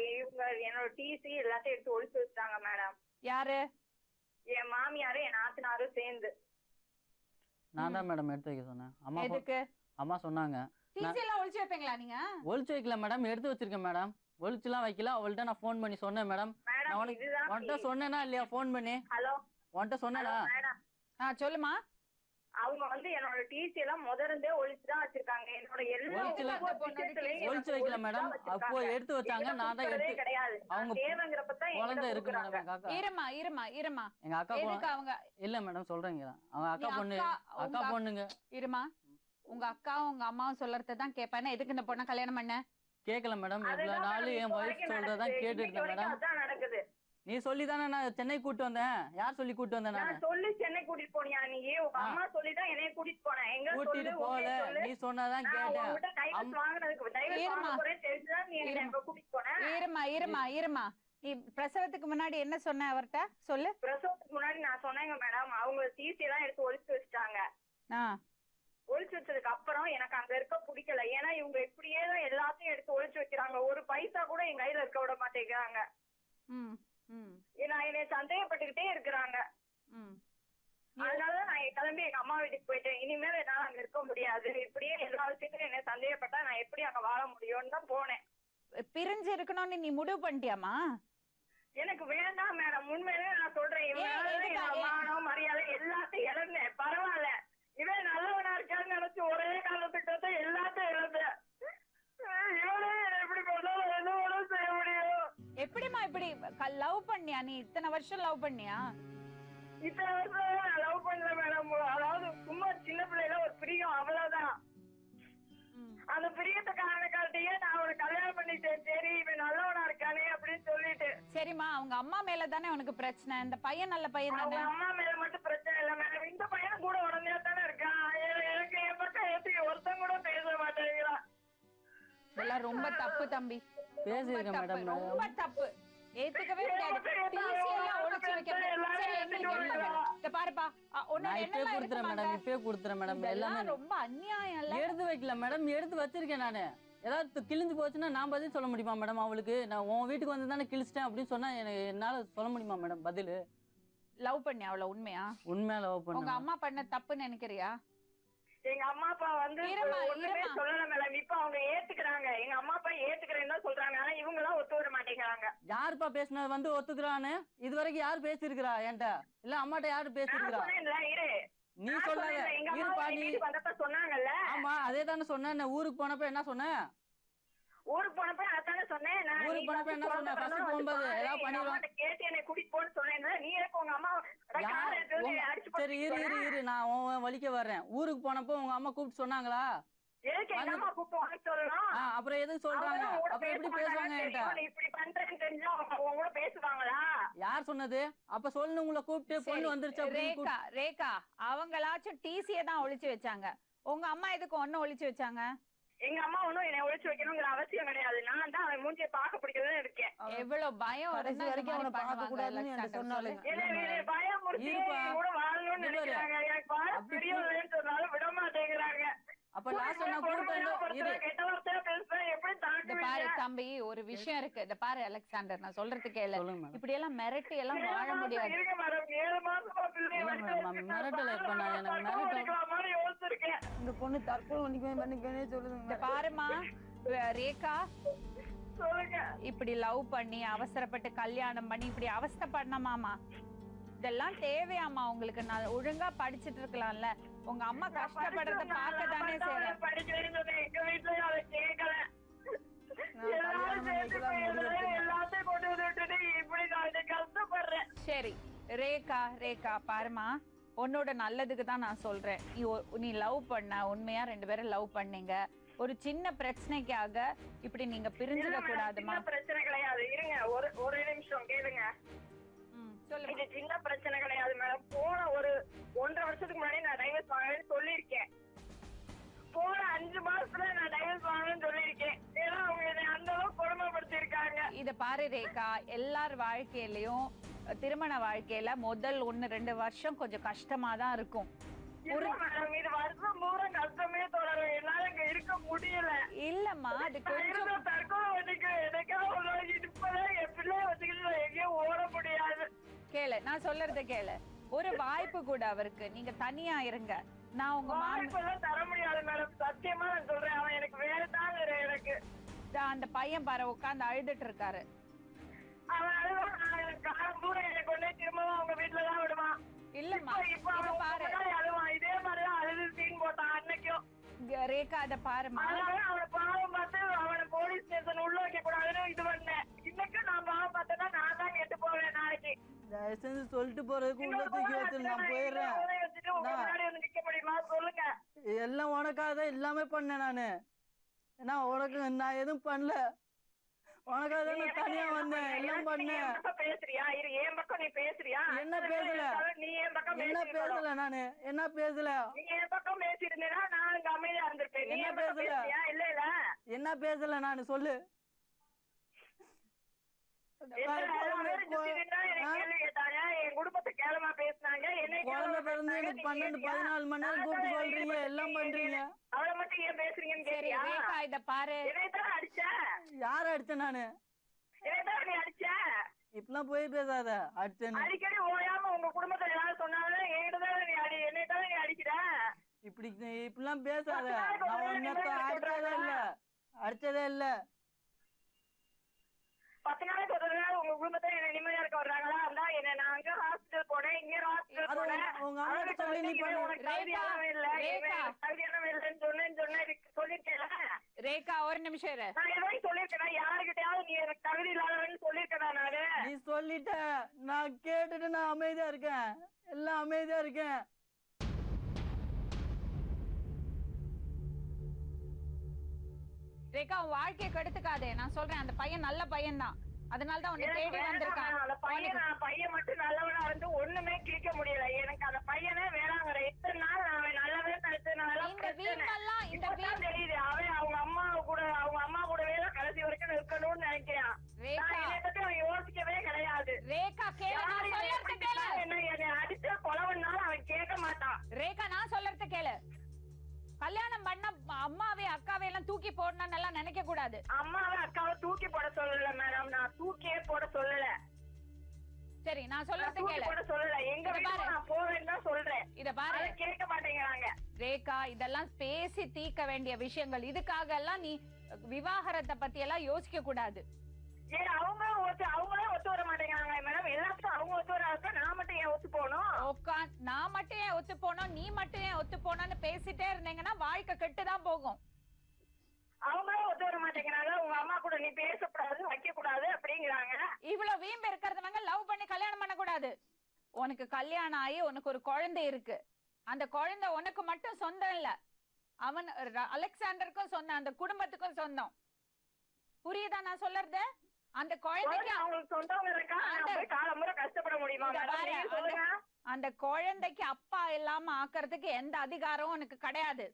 என்னோட டிசி எல்லாத்தையும் எடுத்து ஒழிச்சு வச்சுட்டாங்க மேடம். யாரு? என் மாமியாரும் என் நாத்தனாரும் சேர்ந்து. நான் தான் மேடம் எடுத்து வைக்க சொன்னேன். அம்மா சொன்னாங்க. டிசி எல்லாம் ஒழிச்சு வைப்பீங்களா நீங்க? ஒழிச்சு வைக்கல மேடம், எடுத்து வச்சிருக்கேன் மேடம். ஒழிச்சுலாம் வைக்கல. அவள்கிட்ட நான் போன் பண்ணி சொன்னேன் மேடம். நான் உன்கிட்ட சொன்னேனா இல்லையா? போன் பண்ணி ஹலோ உன்கிட்ட சொன்னேனா? சொல்லுமா. அவங்க என்னோட டிசி எல்லாம் முதல்ல ஒழிச்சுதான் வச்சிருக்காங்க. என்னோட ஒழிச்சு வைக்கல மேடம். அப்போ எடுத்து வச்சாங்க. நான் தான் எடுத்து கிடையாது. அவங்க தேவைங்கிறப்பதான் குழந்தை இருக்கு மேடம். எங்க அக்கா இருமா எங்க அக்கா அவங்க இல்ல மேடம் சொல்றேங்க. அவங்க அக்கா பொண்ணுங்க. இருமா, உங்க அக்கா உங்க அம்மாவும் சொல்றதான் கேட்பேன். எதுக்கு இந்த பொண்ணை கல்யாணம் பண்ண? கேட்கல மேடம். இவ்வளவு நாள் என் ஒய்ஃப் சொல்றதான் கேட்டு இருந்தேன் மேடம். நீ சொல்லி தானே நான் சென்னை கூட்டு வந்தேன். யார் சொல்லி கூட்டு வந்தேன்? நான் சொல்லி சென்னை கூட்டிட்டு போனியா? நீ உங்க அம்மா சொல்லி தான் என்னைய கூட்டிட்டு போனேன். எங்க கூட்டிட்டு போல, நீ சொன்னதான் கேட்டேன். இருமா, நீ பிரசவத்துக்கு முன்னாடி என்ன சொன்ன அவர்கிட்ட சொல்லு. பிரசவத்துக்கு முன்னாடி நான் சொன்னேங்க மேடம், அவங்க சிசி எல்லாம் எடுத்து ஒழிச்சு வச்சுட்டாங்க. ஒழிச்சு வச்சதுக்கு அப்புறம் எனக்கு அங்க இருக்க பிடிக்கல. ஏன்னா இவங்க இப்படியே தான் எல்லாத்தையும் எடுத்து ஒழிச்சு வைக்கிறாங்க. ஒரு பைசா கூட என் கையில இருக்க விட மாட்டேங்கிறாங்க. என்னை சந்தேகப்பட்டுக்கிட்டே இருக்கிறாங்க. அதனாலதான் நான் கிளம்பி எங்க அம்மா வீட்டுக்கு போயிட்டேன். இனிமேல் என்னால அங்க இருக்க முடியாது. இப்படியே எல்லா விஷயத்தையும் என்னை சந்தேகப்பட்டா நான் எப்படி அங்க வாழ முடியும்னு தான் போனேன். பிரிஞ்சு இருக்கணும்னு நீ முடிவு பண்ணிட்டியாமா? எனக்கு வேண்டாம் மேடம், உண்மையிலே நான் சொல்றேன். மானம் மரியாதை எல்லாத்தையும் இழந்தேன். பரவாயில்ல, இவன் நல்லவனா இருக்கான்னு நினைச்சு ஒரே காலத்துக்கு எல்லாத்தையும் இழந்தேன். எப்படி பண்ணாலும் என்ன செய்ய முடியும்? எப்படிமா இப்படி லவ் பண்ணியா? நீ இத்தனை வருஷம் லவ் பண்ணியா? இத்தனை வருஷம் லவ் பண்ணல மேடம். அதாவது சும்மா சின்ன பிள்ளைல ஒரு பிரியம், அவ்வளவுதான். அந்த பிரியத்தை காரணக்காட்டியே நான் அவனை கல்யாணம் பண்ணிட்டேன். சரி இவன் நல்லவனா இருக்கானே அப்படின்னு சொல்லிட்டு. சரிம்மா, அவங்க அம்மா மேல தானே உனக்கு பிரச்சனை. இந்த பையன் நல்ல பையன் தானே? அவங்க அம்மா மேல மட்டும் பிரச்சனை இல்ல மேடம். இந்த பையன் கூட உடனே தானே இருக்கான். எனக்கு என் பக்கம் ஏத்துக்க ஒருத்தன் கூட பேச மாட்டேங்கிறான். இதெல்லாம் ரொம்ப தப்பு தம்பி. பேசிருக்கேன் மேடம், ரொம்ப தப்பு. ஏத்துக்கவே முடியாது. டிசி எல்லாம் ஒளிச்சு வைக்கிறது. பாருப்பா, நான் இப்பவே குடுத்துறேன் மேடம். இப்பவே குடுத்துறேன் மேடம். எல்லாமே ரொம்ப அநியாயம் இல்ல? எடுத்து வைக்கல மேடம், எடுத்து வச்சிருக்கேன் நானு. ஏதாவது கிழிஞ்சு போச்சுன்னா நான் பதில் சொல்ல முடியுமா மேடம்? அவளுக்கு நான் உன் வீட்டுக்கு வந்து தானே கிழிச்சிட்டேன் அப்படின்னு சொன்னா என்னால சொல்ல முடியுமா மேடம் பதில்? லவ் பண்ணி அவள உண்மையா? உண்மையா லவ் பண்ண. உங்க அம்மா பண்ண தப்புன்னு நினைக்கிறியா? எங்க அம்மா அப்பா ஒண்ணுமே சொல்லல மேடம். இப்ப அவங்க ஏத்துக்கிறாங்க. எங்க அம்மா அப்பா கண்டிப்பா ஏத்துக்கிறேன்னு தான் சொல்றாங்க. ஆனா இவங்க எல்லாம் ஒத்து வர மாட்டேங்கிறாங்க. யாருப்பா பேசுனது வந்து ஒத்துக்கிறான்னு? இது வரைக்கும் யாரு பேசியிருக்கிறா என்கிட்ட? இல்ல அம்மாட்ட யாரு பேசியிருக்கிறா? நீ சொல்லாத. இருப்பா நீ சொன்னாங்கல்ல. ஆமா அதே தானே சொன்ன. ஊருக்கு போனப்ப என்ன சொன்ன? ஊருக்கு போனப்ப அதானே சொன்னேன். ஊருக்கு போனப்ப என்ன சொன்ன? ஃபர்ஸ்ட் போகும்போது ஏதாவது பண்ணிடுவாங்க கேட்டு என்னை கூட்டிட்டு போன்னு சொன்னேன். நீ எனக்கு உங்க அம்மா சரி இரு நான் உன் வலிக்க வர்றேன். ஊருக்கு போனப்போ உங்க அம்மா கூப்பிட்டு சொன்னாங்களா? அப்புறம் எதுக்கு சொல்றாங்க? அப்புறம் எப்படி பேசுவாங்க என்கிட்ட? யார் சொன்னது? அப்ப சொல்லு உங்களை கூப்பிட்டு பொண்ணு வந்துருச்சு. ரேகா ரேகா அவங்களாச்சும் டிசியை தான் ஒளிச்சு வச்சாங்க. உங்க அம்மா எதுக்கு ஒன்னும் ஒளிச்சு வச்சாங்க? எங்க அம்மா ஒண்ணும் என்ன ஒளிச்சு வைக்கணுங்கிற அவசியம் கிடையாது. நான் தான் அவன் மூஞ்சியை பார்க்க பிடிக்கிறதுன்னு இருக்கேன். எவ்வளவு பயம் வரைக்கும் அவனை பார்க்க கூடாதுன்னு சொன்னாலும் பயம் முடிச்சு கூட வாழணும்னு நினைக்கிறாங்க. எனக்கு வாழ தெரியலன்னு சொன்னாலும் விட மாட்டேங்கிறாங்க. அப்ப லாஸ்ட் நான் கூப்பிட்டு கெட்ட வார்த்தையா பேசுறேன். எப்படி இந்த பாரு தம்பி ஒரு விஷயம் இருக்கு. இந்த பாரு அலெக்சாண்டர் நான் சொல்றது கேளு. இப்படி எல்லாம் மிரட்டி எல்லாம் வாழ முடியாது. 7 மாசமா மிரட்டல இப்ப நான் எனக்கு மிரட்டல் யோசிச்சிருக்கேன். இந்த பொண்ணு தற்கொலை பண்ணிக்கவே சொல்லுங்க. பாருமா ரேகா இப்படி லவ் பண்ணி அவசரப்பட்டு கல்யாணம் பண்ணி இப்படி அவஸ்தைப்படணுமாமா? இதெல்லாம் தேவையாமா உங்களுக்கு? நான் ஒழுங்கா படிச்சுட்டு இருக்கலாம்ல. உங்க அம்மா கஷ்டப்படுறத பார்க்க தானே செய்யறேன். சரி ரேகா ரேகா பாருமா உன்னோட நல்லதுக்கு தான் நான் சொல்றேன். நீ லவ் பண்ண உண்மையா 2 பேரும் லவ் பண்ணீங்க. ஒரு சின்ன பிரச்சனைக்காக இப்படி நீங்க பிரிஞ்சிட கூடாதுமா. பிரச்சனை கிடையாது. இருங்க ஒரு நிமிஷம் கேளுங்க. இது சின்ன பிரச்சனை கிடையாது மேடம். போன ஒரு 1.5 வருஷத்துக்கு முன்னாடி நான் டைவர்ஸ் வாங்கணும்னு சொல்லியிருக்கேன். போன 5 மாசத்துல நான் டைவர்ஸ் வாங்கணும்னு சொல்லியிருக்கேன். ஏன்னா அவங்க என்னை அந்த அளவுக்கு கொடுமைப்படுத்திருக்காங்க. இத பாரு ரேகா எல்லார் வாழ்க்கையிலயும் திருமண வாழ்க்கையில முதல் 1-2 வருஷம் கொஞ்சம் கஷ்டமா தான் இருக்கும். இது வருஷம் பூரா கஷ்டமே தொடரும். என்னால இங்க இருக்க முடியல. இல்லம்மா அது கொஞ்சம் தற்கொலை வச்சுக்க எனக்காக இப்பதான் என் பிள்ளைய வச்சுக்கிட்டு எங்கேயும் ஓட முடியாது. கேளு நான் சொல்றத கேளு. ஒரு வாய்ப்பு கூட அவருக்கு. நீங்க தனியா இருங்க. நான் உங்க வாய்ப்பெல்லாம் தர முடியாது மேடம். சத்தியமா நான் சொல்றேன். அவன் எனக்கு வேற தான் எனக்கு. அந்த பையன் பாரு உட்காந்து அழுதுட்டு இருக்காரு. அவன் அழுவான். காலம் பூரா என்னை கொண்டே திரும்பவும் அவங்க வீட்டுலதான் விடுவான். இல்லம்மா இப்ப பாரு அழுவான். இதே மாதிரிதான் அழுது சீன் போட்டான் அன்னைக்கும். ரேகா அத பாருமா. அவனை பாவம் பார்த்து அவனை போலீஸ் ஸ்டேஷன் உள்ள வைக்க கூடாதுன்னு இது பண்ணேன். இன்னைக்கும் நான் பாவம் பார்த்தேன்னா நான் தான் கெட்டு போவேன் நாளைக்கு. தயவுசெஞ்சு சொல்லிட்டு போறதுக்கு உள்ள தூக்கி வச்சு நான் போயிடுறேன். சொல்லுங்க எல்லாம் உனக்காக தான் எல்லாமே பண்ணேன் நானு. ஏன்னா உனக்கு நான் எதுவும் பண்ணல. உனக்காக தான் நான் தனியா வந்தேன். எல்லாம் பண்ணேன். பேசுறியா? என் பக்கம் நீ பேசுறியா? என்ன பேசல? நீ என் பக்கம் என்ன பேசல? நானு என்ன பேசல? நீ என் பக்கம் பேசிருந்தேன்னா நான் இங்க அமைதியா இருந்திருப்பேன். என்ன பேசல? இல்ல இல்ல என்ன பேசல? நானு சொல்லு. என் குடும்பத்தை கேளமா பேசினாங்க. குழந்தை பிறந்து எனக்கு 12-14 மணி நேரம் கூப்பிட்டு சொல்றீங்க எல்லாம் பண்றீங்க. அவளை மட்டும் ஏன் பேசுறீங்கன்னு கேட்டியா? இத பாரு. என்னையதான் அடிச்ச. யார அடிச்சேன் நானு? என்னையதான் நீ அடிச்ச. இப்பெல்லாம் போய் பேசாத. அடிச்சேன் அடிக்கடி ஓயாம உங்க குடும்பத்தை யாரும் சொன்னாலும் என்கிட்டதான் நீ என்னையதான் நீ அடிக்கிற. இப்படிலாம் பேசாத. நான் உன்னத்தை அடிச்சதே இல்ல. அடிச்சதே இல்ல. 10 நாளைக்கு ஒரு நாள் உங்க குடும்பத்தை என்ன நிம்மதியா இருக்க வர்றாங்களா? இருந்தா என்ன நான் அங்க ஹாஸ்பிட்டல் போனேன், இங்க ஹாஸ்பிட்டல் போனேன். உங்க அம்மா சொல்லி நீ கல்யாணம் இல்ல கல்யாணம் இல்லன்னு சொன்னேன் சொல்லிருக்கேன். ரேகா ஒரு நிமிஷம் இரு. நான் எதாவது சொல்லிருக்கேன். யாருக்கிட்டையாவது நீ எனக்கு தகுதி இல்லாதவன்னு சொல்லிருக்கேன். நானு நீ சொல்லிட்ட. நான் கேட்டுட்டு நான் அமைதியா இருக்கேன். எல்லாம் அமைதியா இருக்கேன். ரேகா உன் வாழ்க்கையை கெடுத்துக்காதே. நான் சொல்றேன் அந்த பையன் நல்ல பையன் தான். அதனாலதான் உன்னை தேடி வந்திருக்கான். அந்த பையன் மட்டும் நல்லவனா வந்து ஒண்ணுமே கிழிக்க முடியல. எனக்கு அந்த பையனே வேணாங்கிற. எத்தனை நாள் அவன் நல்லவே தெரியுது. அவன் அவங்க அம்மா கூடவே தான் கடைசி வரைக்கும் இருக்கணும்னு நினைக்கிறான். என்னை பத்தி அவன் யோசிக்கவே கிடையாது. என்ன அடிச்ச கொலவனாலும் அவன் கேட்க மாட்டான். ரேகா நான் சொல்றது கேளு. கல்யாணம் பண்ண அம்மாவே அக்காவே எல்லாம் தூக்கி போடணும்னு எல்லாம் நினைக்க கூடாது. அம்மாவே அக்காவை தூக்கி போட சொல்லல மேடம். நான் தூக்கியே போட சொல்லல. சரி நான் சொல்றது கேளு. போட சொல்லல. எங்க வீட்டுக்கு நான் போவேன்னு தான் சொல்றேன். இத பாரு கேட்க மாட்டேங்கிறான். மாட்டேங்கிறாங்க. ரேகா, இதெல்லாம் பேசி தீர்க்க வேண்டிய விஷயங்கள். இதுக்காக எல்லாம் நீ விவாகரத்தை பத்தி எல்லாம் யோசிக்க கூடாது. ஏன் அவங்களே ஒத்து வர மாட்டேங்கிறாங்க மேடம். எல்லாத்துக்கும் அவங்க ஒத்து வராத, நான் மட்டும் ஏன் ஒத்து போகணும்? நான் மட்டும் ஏன் ஒத்து போனோம், நீ மட்டும் ஏன் ஒத்து போனோன்னு பேசிட்டே இருந்தீங்கன்னா வாழ்க்கை கெட்டுதான் போகும். அவங்களே ஒத்து வர மாட்டேங்கிறாங்க. உங்க அம்மா கூட நீ பேசக்கூடாது, வைக்க கூடாது அப்படிங்கிறாங்க. இவ்வளவு வீம்பு இருக்கிறதுனால லவ் பண்ணி கல்யாணம் பண்ண கூடாது. உனக்கு கல்யாணம் ஆகி உனக்கு ஒரு குழந்தை இருக்கு. அந்த குழந்தை உனக்கு மட்டும் சொந்தம் இல்ல, அவன் அலெக்சாண்டருக்கும் சொந்தம், அந்த குடும்பத்துக்கும் சொந்தம். புரியுதா நான் சொல்றது? அந்த குழந்தைக்கு அவங்களுக்கு சொந்தவங்க இருக்கா, காலமுறை கஷ்டப்பட முடியுமா? அந்த குழந்தைக்கு அப்பா இல்லாம ஆக்குறதுக்கு எந்த அதிகாரமும் உனக்கு கிடையாது.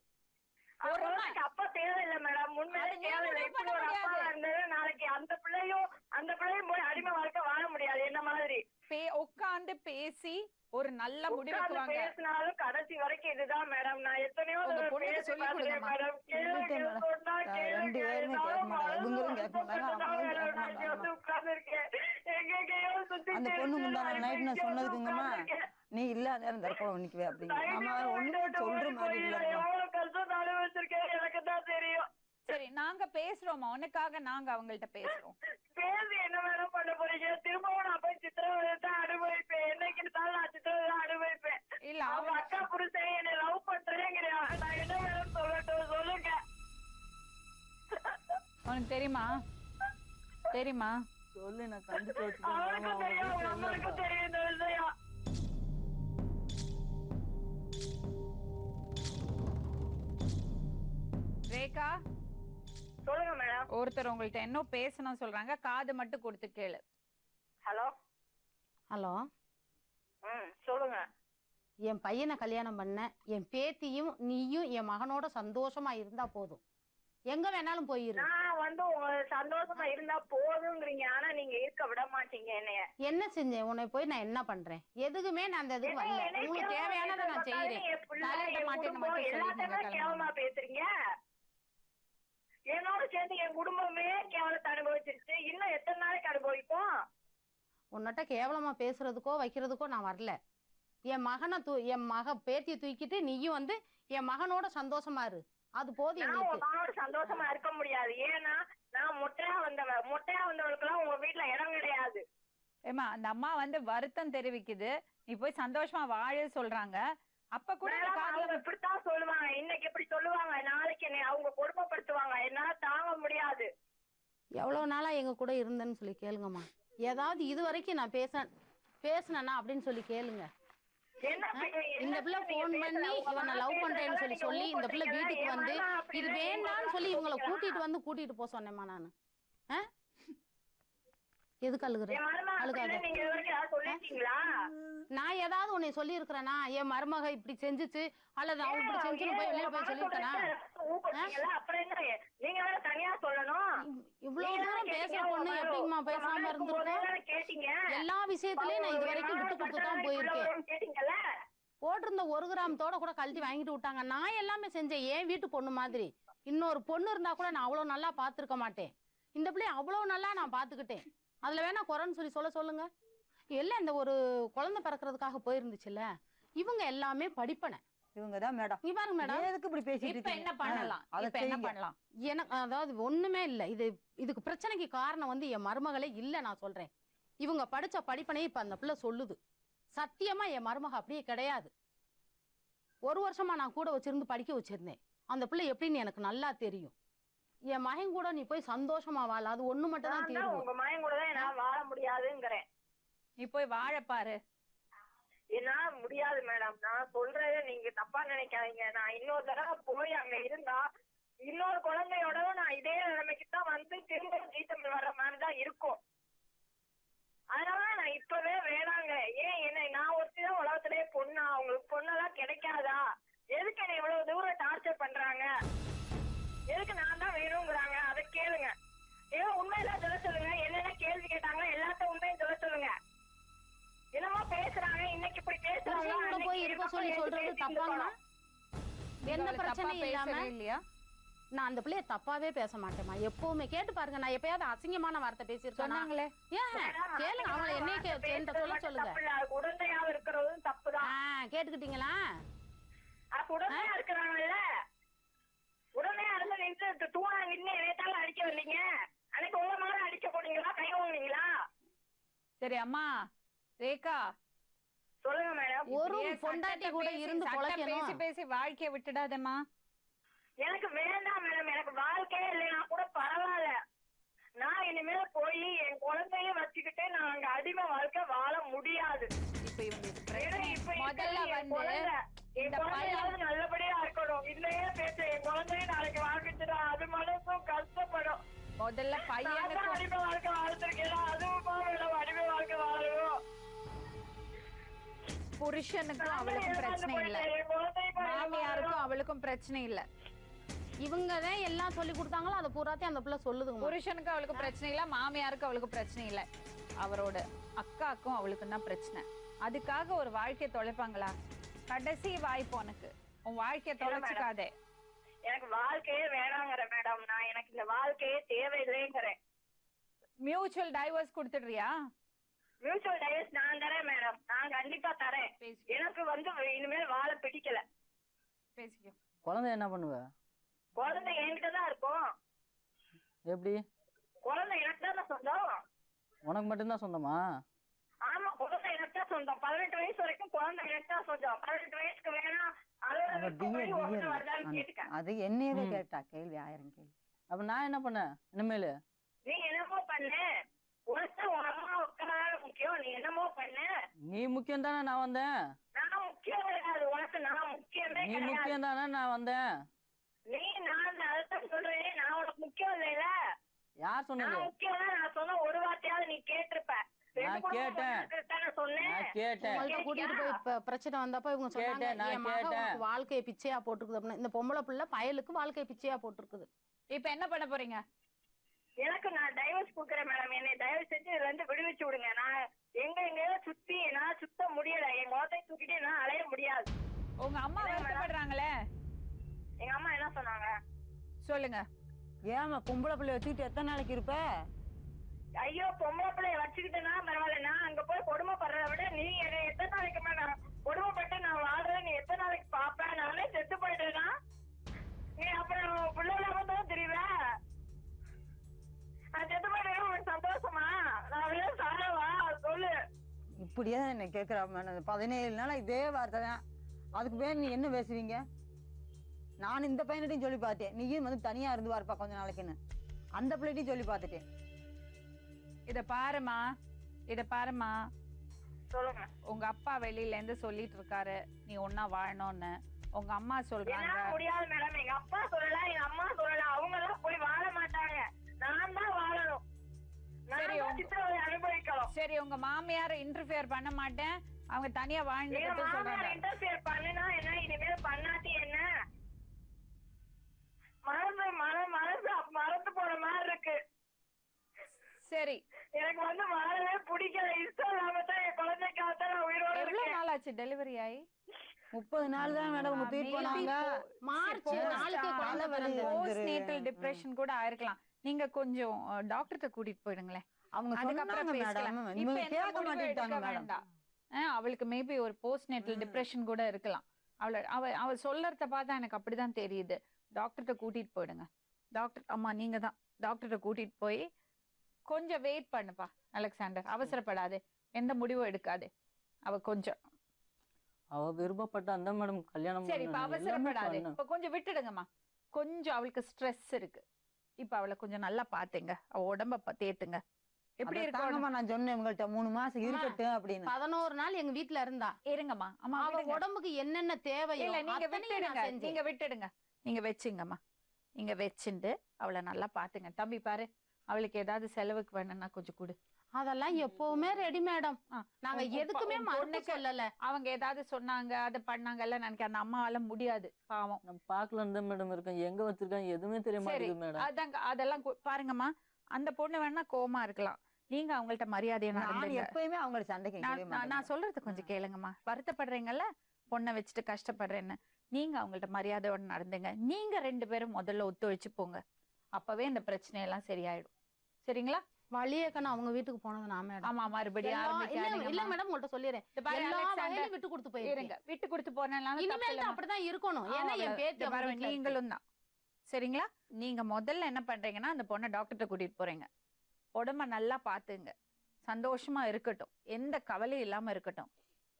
அப்பா தேவையில்லை மேடம், உண்மையிலே தேவையில்லை. இப்படி ஒரு அப்பா இருந்தது நாளைக்கு அந்த பிள்ளையும் போய் அடிமை வாழ்க்கை வாழ முடியாது. என்ன மாதிரி உட்கார்ந்து பேசி ஒரு நல்ல முடிவுக்கு வாங்க. பேசினாலும் கடைசி வரைக்கும் இதுதான் மேடம். நான் எத்தனையோ அந்த பொண்ணு முந்தான நைட் நான் சொன்னதுக்குங்கம்மா, நீ இல்லாத தற்கொலை நிக்கவே அப்படிங்க ஒண்ணுமே சொல்ற மாதிரி இல்ல. எவ்வளவு கஷ்டம் அனுபவிச்சிருக்கேன் எனக்கு தான் தெரியும். சரி, நாங்க பேசுறோமா உனக்காக, நாங்க அவங்கள்ட்ட பேசுறோம். பேசி என்ன மேடம் பண்ண போறீங்க? திரும்பவும் நான் போய் சித்திரவதை தான் அனுபவிப்பேன். என்னைக்கு இருந்தாலும் நான் சித்திரவதை தான் அனுபவிப்பேன். இல்ல அவங்க அக்கா புருஷன் என்னை லவ் பண்றேங்கிறியா? நான் என்ன மேடம் சொல்லட்டும், சொல்லுங்க. உனக்கு தெரியுமா சொல்லு, நான் கண்டிப்பா அவனுக்கும் தெரியும், நம்மளுக்கும் தெரியும் இந்த விஷயம். ரேகா, சொல்லுங்க மேடம். ஒருத்தர் உங்கள்ட்ட என்ன பேசணும் சொல்றாங்க, காது மட்டும் கொடுத்து கேளு. ஹலோ ஹலோ, சொல்லுங்க. என் பையனை கல்யாணம் பண்ண, என் பேத்தியும் நீயும் என் மகனோட சந்தோஷமா இருந்தா போதும், எங்க வேணாலும் போயிரு. நான் உங்க சந்தோஷமா இருந்தா போதுங்கிறீங்க, ஆனா நீங்க இருக்க விட மாட்டீங்க என்னைய. என்ன செஞ்சேன்? உன்னை போய் நான் என்ன பண்றேன்? எதுக்குமே நான் அந்த இதுக்கு வரல. உங்களுக்கு தேவையானதை நான் செய்யறேன். எல்லாத்தையுமே கேவலமா பேசுறீங்க. என்னோட சேர்ந்து என் குடும்பமே கேவலத்தை அனுபவிச்சிருச்சு. இன்னும் எத்தனை நாளைக்கு அனுபவிப்போம்? உன்னிட்ட கேவலமா பேசுறதுக்கோ வைக்கிறதுக்கோ நான் வரல. என் மகனை என் பேத்தியை தூக்கிட்டு நீயும் வந்து என் மகனோட சந்தோஷமா இரு, அது போதும். மகனோட சந்தோஷமா இருக்க முடியாது. ஏன்னா நான் முட்டையா வந்தவளுக்கு எல்லாம் உங்க வீட்டுல இடம் கிடையாது. ஏமா, அந்த அம்மா வந்து வருத்தம் தெரிவிக்குது, நீ போய் சந்தோஷமா வாழ சொல்றாங்க. அப்ப கூட அவங்க இப்படித்தான் சொல்லுவாங்க. இன்னைக்கு எப்படி சொல்லுவாங்க, நாளைக்கு அவங்க கொடுமைப்படுத்துவாங்க. என்னால தாங்க முடியாது. எவ்வளவு நாளா எங்க கூட இருந்தேன்னு சொல்லி கேளுங்கம்மா. ஏதாவது இது வரைக்கும் நான் பேசினேன்னா அப்படின்னு சொல்லி கேளுங்க. இந்த பிள்ளை போன் பண்ணி இவனை லவ் பண்றேன்னு சொல்லி இந்த பிள்ளை வீட்டுக்கு வந்து இது வேண்டாம்னு சொல்லி இவங்களை கூட்டிட்டு போக சொன்னேம்மா நானு. எதுக்கு அழுகுறேன்? அழுகாத. நான் ஏதாவது உன்னை சொல்லி இருக்கிறேனா? என் மருமக இப்படி செஞ்சுச்சு அல்லது அவன் இப்படி செஞ்சுன்னு போய் வெளியில போய் சொல்லிருக்கனா? இவ்வளவு தூரம் பேச பொண்ணு எப்படிங்கம்மா பேசாம இருந்திருக்கோம்? எல்லா விஷயத்திலயும் நான் இது வரைக்கும் விட்டு கொடுத்து தான் போயிருக்கேன். போட்டிருந்த 1 கிராமத்தோட கூட கழட்டி வாங்கிட்டு விட்டாங்க. நான் எல்லாமே செஞ்சேன் என் வீட்டு பொண்ணு மாதிரி. இன்னொரு பொண்ணு இருந்தா கூட நான் அவ்வளவு நல்லா பாத்துருக்க மாட்டேன். இந்த பிள்ளை அவ்வளவு நல்லா நான் பாத்துக்கிட்டேன். அதுல வேணா குறைன்னு சொல்லுங்க. எல்லாம் இந்த ஒரு குழந்தை பிறக்கிறதுக்காக போயிருந்துச்சுல்ல, இவங்க எல்லாமே படிப்பனை. இவங்கதான் மேடம். நீ பாருங்க மேடம், எதுக்கு இப்படி பேசிட்டு இப்ப என்ன பண்ணலாம்? எனக்கு அதாவது ஒண்ணுமே இல்ல. இதுக்கு பிரச்சனைக்கு காரணம் வந்து என் மருமகளே இல்ல. நான் சொல்றேன், இவங்க படிச்ச படிப்பனையே இப்ப அந்த பிள்ளை சொல்லுது. சத்தியமா என் மருமக அப்படியே கிடையாது. 1 வருஷமா நான் கூட வச்சிருந்து படிக்க வச்சிருந்தேன். அந்த பிள்ளை எப்படின்னு எனக்கு நல்லா தெரியும். என் மகன் கூட நீ போய் சந்தோஷமா வாழ, அது ஒண்ணு மட்டும் தான் தீர்வு. உங்க மகன் கூட தான் என்னால வாழ முடியாதுங்கிறேன். நீ போய் வாழ பாரு. என்னால முடியாது மேடம். நான் சொல்றத நீங்க தப்பா நினைக்காதீங்க. நான் இன்னொரு தடவை போய் அங்க இருந்தா இன்னொரு குழந்தையோட நான் இதே நிலைமைக்கு தான் வந்து திரும்ப ஜீத்தமிழ் வர்ற மாதிரிதான் இருக்கும். அதனால நான் இப்பவே வேணாங்க. ஏன் என்ன நான் ஒருத்திதான் உலகத்திலேயே பொண்ணா? அவங்களுக்கு பொண்ணெல்லாம் கிடைக்காதா? எதுக்கு என்ன இவ்வளவு தூரம் டார்ச்சர் பண்றாங்க? எதுக்கு நான் தான் வேணுங்கிறாங்க? அதை கேளுங்க. ஏதோ உண்மையெல்லாம் சொல்ல சொல்லுங்க. என்னென்ன கேள்வி கேட்டாங்க எல்லாத்தையும் உண்மையும் சொல்ல சொல்லுங்க. என்னமா பேசுறாங்க, இன்னைக்கு இப்படி பேசுறாங்க. போய் இருக்க சொல்லி சொல்றது தப்பாங்கண்ணா? எந்த பிரச்சனையும் இல்லாம இல்லையா? நான் அந்த பிள்ளைய தப்பாவே பேச மாட்டேமா. எப்பவுமே கேட்டு பாருங்க, நான் எப்பயாவது அசிங்கமான வார்த்தை பேசியிருக்காங்களே? ஏன் கேளுங்க, அவங்கள என்னைய சொல்ல சொல்லுங்க. உடந்தையா இருக்கிறதும் தப்புதான். கேட்டுக்கிட்டீங்களா? சரி அம்மா ரேகா சொல்லுங்க மேடம். ஒரு பொண்டாட்டி கூட இருந்து பேசி பேசி வாழ்க்கைய விட்டுடாதேம்மா. எனக்கு வேண்டாம் மேடம், எனக்கு வாழ்க்கையே இல்லைன்னா கூட பரவாயில்ல. நான் இனிமேல போய் என் குழந்தைய வச்சுக்கிட்டு நான் அங்க அடிமை வாழ்க்கை வாழ முடியாது. முதல்ல வந்து என் குழந்தையாவது நல்லபடியா இருக்கணும். இல்லையே பேச என் குழந்தைய நாளைக்கு வாழ்க்கைச்சுட்டா அது மனசும் கஷ்டப்படும். முதல்ல பையனுக்கு அடிமை வாழ்க்கை வாழ்த்துருக்கேன், அதுவும் மேடம் அடிமை வாழ்க்கை வாழணும். புருஷனுக்கும் அவளுக்கும் பிரச்சனை இல்ல, மாமியாருக்கும் அவளுக்கும் பிரச்சனை இல்ல. இவங்கதான் எல்லாம் சொல்லி கொடுத்தாங்களோ அதை பூராத்தையும் அந்த பிள்ளை சொல்லுதுங்க. புருஷனுக்கு அவளுக்கு பிரச்சனை இல்ல, மாமியாருக்கு அவளுக்கு பிரச்சனை இல்ல, அவரோட அக்காக்கும் அவளுக்கும் தான் பிரச்சனை. அதுக்காக ஒரு வாழ்க்கையை தொலைப்பாங்களா? கடைசி வாய்ப்பு உனக்கு, உன் வாழ்க்கையை தொலைச்சுக்காதே. எனக்கு வாழ்க்கையே வேணாங்கிற மேடம், நான் எனக்கு இந்த வாழ்க்கையே தேவையில்லைங்கிறேன். மியூச்சுவல் டைவர்ஸ் கொடுத்துடுறியா? மியூச்சுவல் டைவர்ஸ் நான் தரேன் மேடம், நான் கண்டிப்பா தரேன். எனக்கு வந்து இனிமேல் வாழ பிடிக்கல. பேசிக்கோ. குழந்தை என்ன பண்ணுவ? குழந்தை என்கிட்ட தான் இருக்கும். எப்படி? குழந்தை எனக்கு தான் சொந்தம். உனக்கு மட்டும்தான் சொந்தமா? ஆமா, குழந்தை எனக்கு தான் சொந்தம். 18 வயசு வரைக்கும் குழந்தை எனக்கு தான் சொந்தம். 18 வயசுக்கு வேணா அது என்னையவே கேட்டா கேள்வி 1000 கேள்வி. அப்ப நான் என்ன பண்ண இனிமேலு? நீ என்னமோ பண்ணு, உனக்கு உன் அம்மா உட்கார முக்கியம், நீ என்னமோ பண்ணு. நீ முக்கியம் தானே நான் வந்தேன்? நான் முக்கியம் கிடையாது உனக்கு, நான் முக்கியமே நீ முக்கியம் தானே நான் வந்தேன்? நீ நான் அதான் சொல்றேன், நான் உனக்கு முக்கியம் இல்லைல. யார் சொன்னது? நான் முக்கியம் தான், நான் சொன்ன ஒரு வார்த்தையாவது நீ கேட்டிருப்ப. நான் கேட்டேன். கூட்டிட்டு போய் பிரச்சனை வந்தப்ப இவங்க சொன்னாங்க வாழ்க்கையை பிச்சையா போட்டுருக்குது அப்படின்னு. இந்த பொம்பளை பிள்ளை பயலுக்கு வாழ்க்கையை பிச்சையா போட்டுருக்குது. இப்ப என்ன பண்ண போறீங்க? எனக்கு நான் டைவர்ஸ் கொடுக்குறேன் மேடம், என்னை தயவு செஞ்சு இதுல இருந்து விடுவிச்சு விடுங்க. நான் எங்கேயோ சுத்தி நான் சுத்த முடியல, என் முகத்தை தூக்கிட்டு நான் அலைய முடியாது. உங்க அம்மா வருத்தப்படுறாங்களே? எங்க அம்மா என்ன சொன்னாங்க சொல்லுங்க. ஏமா பொம்பளை பிள்ளைய வச்சுக்கிட்டு எத்தனை நாளைக்கு இருப்ப? ஐயோ, பொம்பளை பிள்ளைய வச்சுக்கிட்டுனா பரவாயில்ல, நான் அங்க போய் கொடுமைப்படுறத விட நீ என்னை எத்தனை நாளைக்குமா நான் கொடுமைப்பட்டு நான் வாழ்றேன், நீ எத்தனை நாளைக்கு பாப்ப? நானே செத்து போயிட்டேன்னா நீ அப்புறம் பிள்ளை இல்லாம தான் தெரியுவ. நான் செத்து போயிட்டேன்னா உனக்கு சந்தோஷமா? நான் வெறும் சாரவா சொல்லு. இப்படியே என்ன கேக்குறா மேடம், 17 நாளா இதே வார்த்தை தான். அதுக்கு பேர் நீ என்ன பேசுவீங்க? நான் இந்த பையன்கிட்டையும் சொல்லி பார்த்தேன், நீயும் வந்து தனியா இருந்து வாருப்பா கொஞ்ச நாளைக்குன்னு. அந்த பிள்ளைகிட்டையும் சொல்லி பார்த்துட்டேன். இத பாருமா, இத பாருமா, சொல்லுங்க. உங்க அப்பா வெளியில இருந்து சொல்லிட்டு இருக்காரு நீ ஒன்னா வாழணும்னு. உங்க அம்மா சொல்றாங்க முடியாது மேடம், எங்க அப்பா சொல்லல, எங்க அம்மா சொல்லல, அவங்க எல்லாம் போய் வாழ மாட்டாங்க, நான் தான் வாழணும். அனுபவிக்கலாம். சரி, உங்க மாமியார இன்டர்ஃபியர் பண்ண மாட்டேன், அவங்க தனியா வாழ்ந்துட்டு சொல்றாங்க. இன்டர்ஃபியர் பண்ணுனா என்ன, இனிமேல் பண்ணாட்டி என்ன? மறந்து போற மாதிரி இருக்கு. சரி, எனக்கு வந்து வாழவே பிடிக்கல, இஷ்டம் இல்லாம தான் என் குழந்தைக்காக நான் உயிரோட இருக்கேன். எவ்வளவு நாள் ஆச்சு டெலிவரி ஆகி? 30 நாள் தான் மேடம் உங்க ட்ரீட் பண்ணாங்க. மார்ச் 4க்கு குழந்தை பிறந்தது. போஸ்ட்நேட்டல் டிப்ரெஷன் கூட ஆயிருக்கலாம். நீங்க கொஞ்சம் டாக்டர்ட்ட கூட்டிட்டு போயிடுங்களேன். அவங்க சொன்னாங்க மேடம், இவங்க கேட்க மாட்டேங்கிறாங்க மேடம். அவளுக்கு மேபி ஒரு போஸ்ட்நேட்டல் டிப்ரெஷன் கூட இருக்கலாம். அவ சொல்லறத பார்த்தா எனக்கு அப்படிதான் தெரியுது. டாக்டர்ட்ட கூட்டிட்டு போயிடுங்க. டாக்டர் அம்மா நீங்க தான் டாக்டர்ட்ட கூட்டிட்டு போய் கொஞ்சம் வெயிட் பண்ணுப்பா அலெக்சாண்டர், அவசரப்படாதே, எந்த முடிவும் எடுக்காதே. அவ கொஞ்சம் அவ விருப்பப்பட்ட அந்த மேடம் கல்யாணம். சரி, இப்ப அவசரப்படாதே, இப்ப கொஞ்சம் விட்டுடுங்கம்மா. கொஞ்சம் அவளுக்கு ஸ்ட்ரெஸ் இருக்கு, இப்ப அவளை கொஞ்சம் நல்லா பாத்துங்க, அவ உடம்ப தேத்துங்க. எப்படி இருக்காங்கம்மா? நான் சொன்னேன் உங்கள்ட்ட 3 மாசம் இருக்கட்டும் அப்படின்னு. 11 நாள் எங்க வீட்டுல இருந்தா. இருங்கம்மா, அம்மா அவ உடம்புக்கு என்னென்ன தேவையோ நீங்க விட்டுடுங்க, நீங்க விட்டுடுங்க, நீங்க வச்சுங்கம்மா. நீங்க வச்சுட்டு அவளை நல்லா பாத்துங்க. தம்பி பாரு, அவளுக்கு ஏதாவது செலவுக்கு வேணும்னா கொஞ்சம் கொடு. அதெல்லாம் எப்பவுமே ரெடி மேடம். நாங்க எதுக்குமே மறுத்து சொல்லல. அவங்க ஏதாவது சொன்னாங்க அதை பண்ணாங்கல்ல, நினைக்க அந்த அம்மாவால முடியாது, பாவம். நம்ம பாக்கல இருந்த மேடம் இருக்கேன், எங்க வச்சிருக்காங்க எதுவுமே தெரிய மாட்டேங்குது மேடம். அதாங்க, அதெல்லாம் பாருங்கம்மா. அந்த பொண்ணு வேணா கோவமா இருக்கலாம், நீங்க அவங்கள்ட்ட மரியாதையா நடந்துங்க. எப்பயுமே அவங்கள்ட்ட சண்டைக்கு நான் சொல்றது கொஞ்சம் கேளுங்கம்மா. வருத்தப்படுறீங்கல்ல பொண்ணை வச்சுட்டு கஷ்டப்படுறேன்னு, நீங்க அவங்கள்ட்ட மரியாதையோட நடந்துங்க. நீங்க 2 பேரும் முதல்ல ஒத்துழைச்சு போங்க, அப்பவே இந்த பிரச்சனையெல்லாம் சரியாயிடும். சரிங்களா? வழியக்கணும் அவங்க வீட்டுக்கு போனது நான் மேடம். ஆமா, மறுபடியும் இல்ல மேடம், உங்கள்ட்ட சொல்லிடுறேன், விட்டு கொடுத்து போயிருங்க. விட்டு கொடுத்து போனாலும் இனிமேல் அப்படிதான் இருக்கணும். ஏன்னா என் பேத்தி நீங்களும் தான். சரிங்களா? நீங்க முதல்ல என்ன பண்றீங்கன்னா அந்த பொண்ணை டாக்டர்கிட்ட கூட்டிட்டு போறீங்க, உடம்ப நல்லா பாத்துங்க, சந்தோஷமா இருக்கட்டும், எந்த கவலையும் இல்லாம இருக்கட்டும்.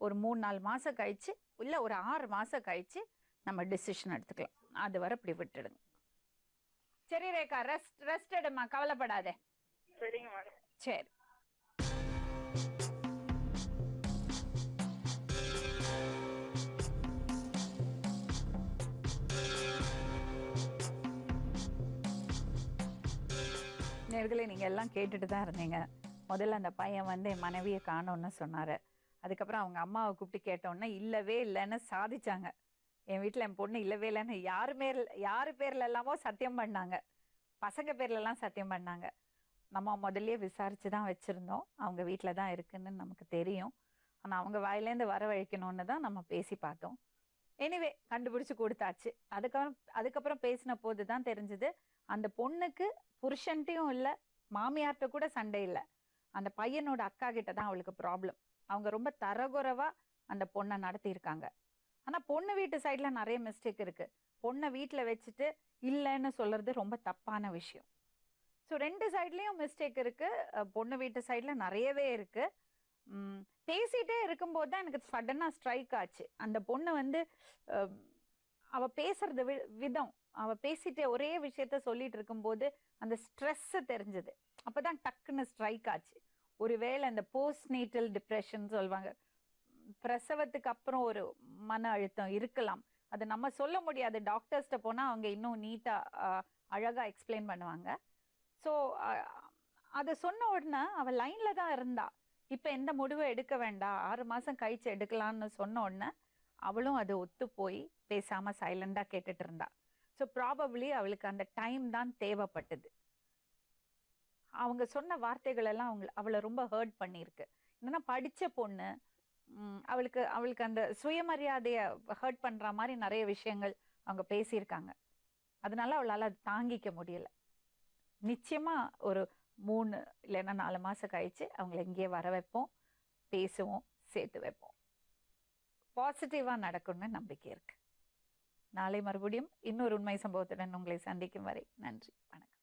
ஒரு 3-4 மாசம் கழிச்சு இல்ல ஒரு 6 மாசம் கழிச்சு நம்ம டிசிஷன் எடுத்துக்கலாம். அது வரை இப்படி விட்டுடுங்க. சரி ரேகா, ரெஸ்ட் எடுமா, கவலைப்படாதே. சரிங்க மேடம். சரி. நேர்களே, நீங்க எல்லாம் கேட்டுட்டு தான் இருந்தீங்க. முதல்ல அந்த பையன் வந்து என் மனைவியை காணோன்னு சொன்னாரு. அதுக்கப்புறம் அவங்க அம்மாவை கூப்பிட்டு கேட்டோன்னா இல்லவே இல்லைன்னு சாதிச்சாங்க. என் வீட்டில் என் பொண்ணு இல்லவே இல்லைன்னு யாரு பேர்ல எல்லாமோ சத்தியம் பண்ணாங்க. பசங்க பேர்ல எல்லாம் சத்தியம் பண்ணாங்க. நம்ம முதல்லயே விசாரிச்சு தான் வச்சிருந்தோம். அவங்க வீட்டில் தான் இருக்குன்னு நமக்கு தெரியும். ஆனால் அவங்க வாயிலேருந்து வரவழைக்கணும்னு தான் நம்ம பேசி பார்த்தோம். எனிவே கண்டுபிடிச்சு கொடுத்தாச்சு. அதுக்கப்புறம் பேசின போது தான் தெரிஞ்சது, அந்த பொண்ணுக்கு புருஷன்ட்டையும் இல்லை, மாமியார்கிட்ட கூட சண்டை இல்லை. அந்த பையனோட அக்கா கிட்ட தான் அவளுக்கு ப்ராப்ளம். அவங்க ரொம்ப தரகுறைவா அந்த பொண்ணை நடத்தியிருக்காங்க. ஆனா பொண்ணு வீட்டு சைட்ல நிறைய மிஸ்டேக் இருக்கு. பொண்ணை வீட்டுல வச்சுட்டு இல்லைன்னு சொல்றது ரொம்ப தப்பான விஷயம். ஸோ 2 சைட்லயும் மிஸ்டேக் இருக்கு. பொண்ணு வீட்டு சைட்ல நிறையவே இருக்கு. பேசிட்டே இருக்கும்போது தான் எனக்கு சடனா ஸ்ட்ரைக் ஆச்சு. அந்த பொண்ணு வந்து அவ பேசுறது விதம், அவ பேசிட்டே ஒரே விஷயத்த சொல்லிட்டு இருக்கும்போது அந்த ஸ்ட்ரெஸ் தெரிஞ்சது. அப்பதான் டக்குன்னு ஸ்ட்ரைக் ஆச்சு. ஒருவேளை அந்த போஸ்ட் நேட்டல் டிப்ரெஷன் சொல்லுவாங்க, பிரசவத்துக்கு அப்புறம் ஒரு மன அழுத்தம் இருக்கலாம். அது நம்ம சொல்ல முடியாது. டாக்டர்ஸ்ட போனா அவங்க இன்னும் நீட்டா அழகா எக்ஸ்பிளைன் பண்ணுவாங்க. ஸோ அதை சொன்ன உடனே அவ லைன்ல தான் இருந்தா. இப்ப எந்த முடிவும் எடுக்க வேண்டாம், 6 மாசம் கழிச்சு எடுக்கலாம்னு சொன்ன உடனே அவளும் அது ஒத்து போய் பேசாம சைலண்டா கேட்டுட்டு இருந்தா. ஸோ ப்ராபப்ளி அவளுக்கு அந்த டைம் தான் தேவைப்பட்டது. அவங்க சொன்ன வார்த்தைகள் எல்லாம் அவளை ரொம்ப ஹர்ட் பண்ணியிருக்கு. என்னன்னா படிச்ச பொண்ணு, அவளுக்கு அந்த சுயமரியாதைய ஹர்ட் பண்ற மாதிரி நிறைய விஷயங்கள் அவங்க பேசியிருக்காங்க. அதனால அவளால அது தாங்கிக்க முடியல. நிச்சயமா ஒரு 3 இல்லைன்னா 4 மாசம் கழிச்சு அவங்களை இங்கேயே வர வைப்போம், பேசுவோம், சேர்த்து வைப்போம். பாசிட்டிவா நடக்கும்னு நம்பிக்கை இருக்கு. நாளை மறுபடியும் இன்னொரு உண்மை சம்பவத்துடன் உங்களை சந்திக்கும் வரை நன்றி, வணக்கம்.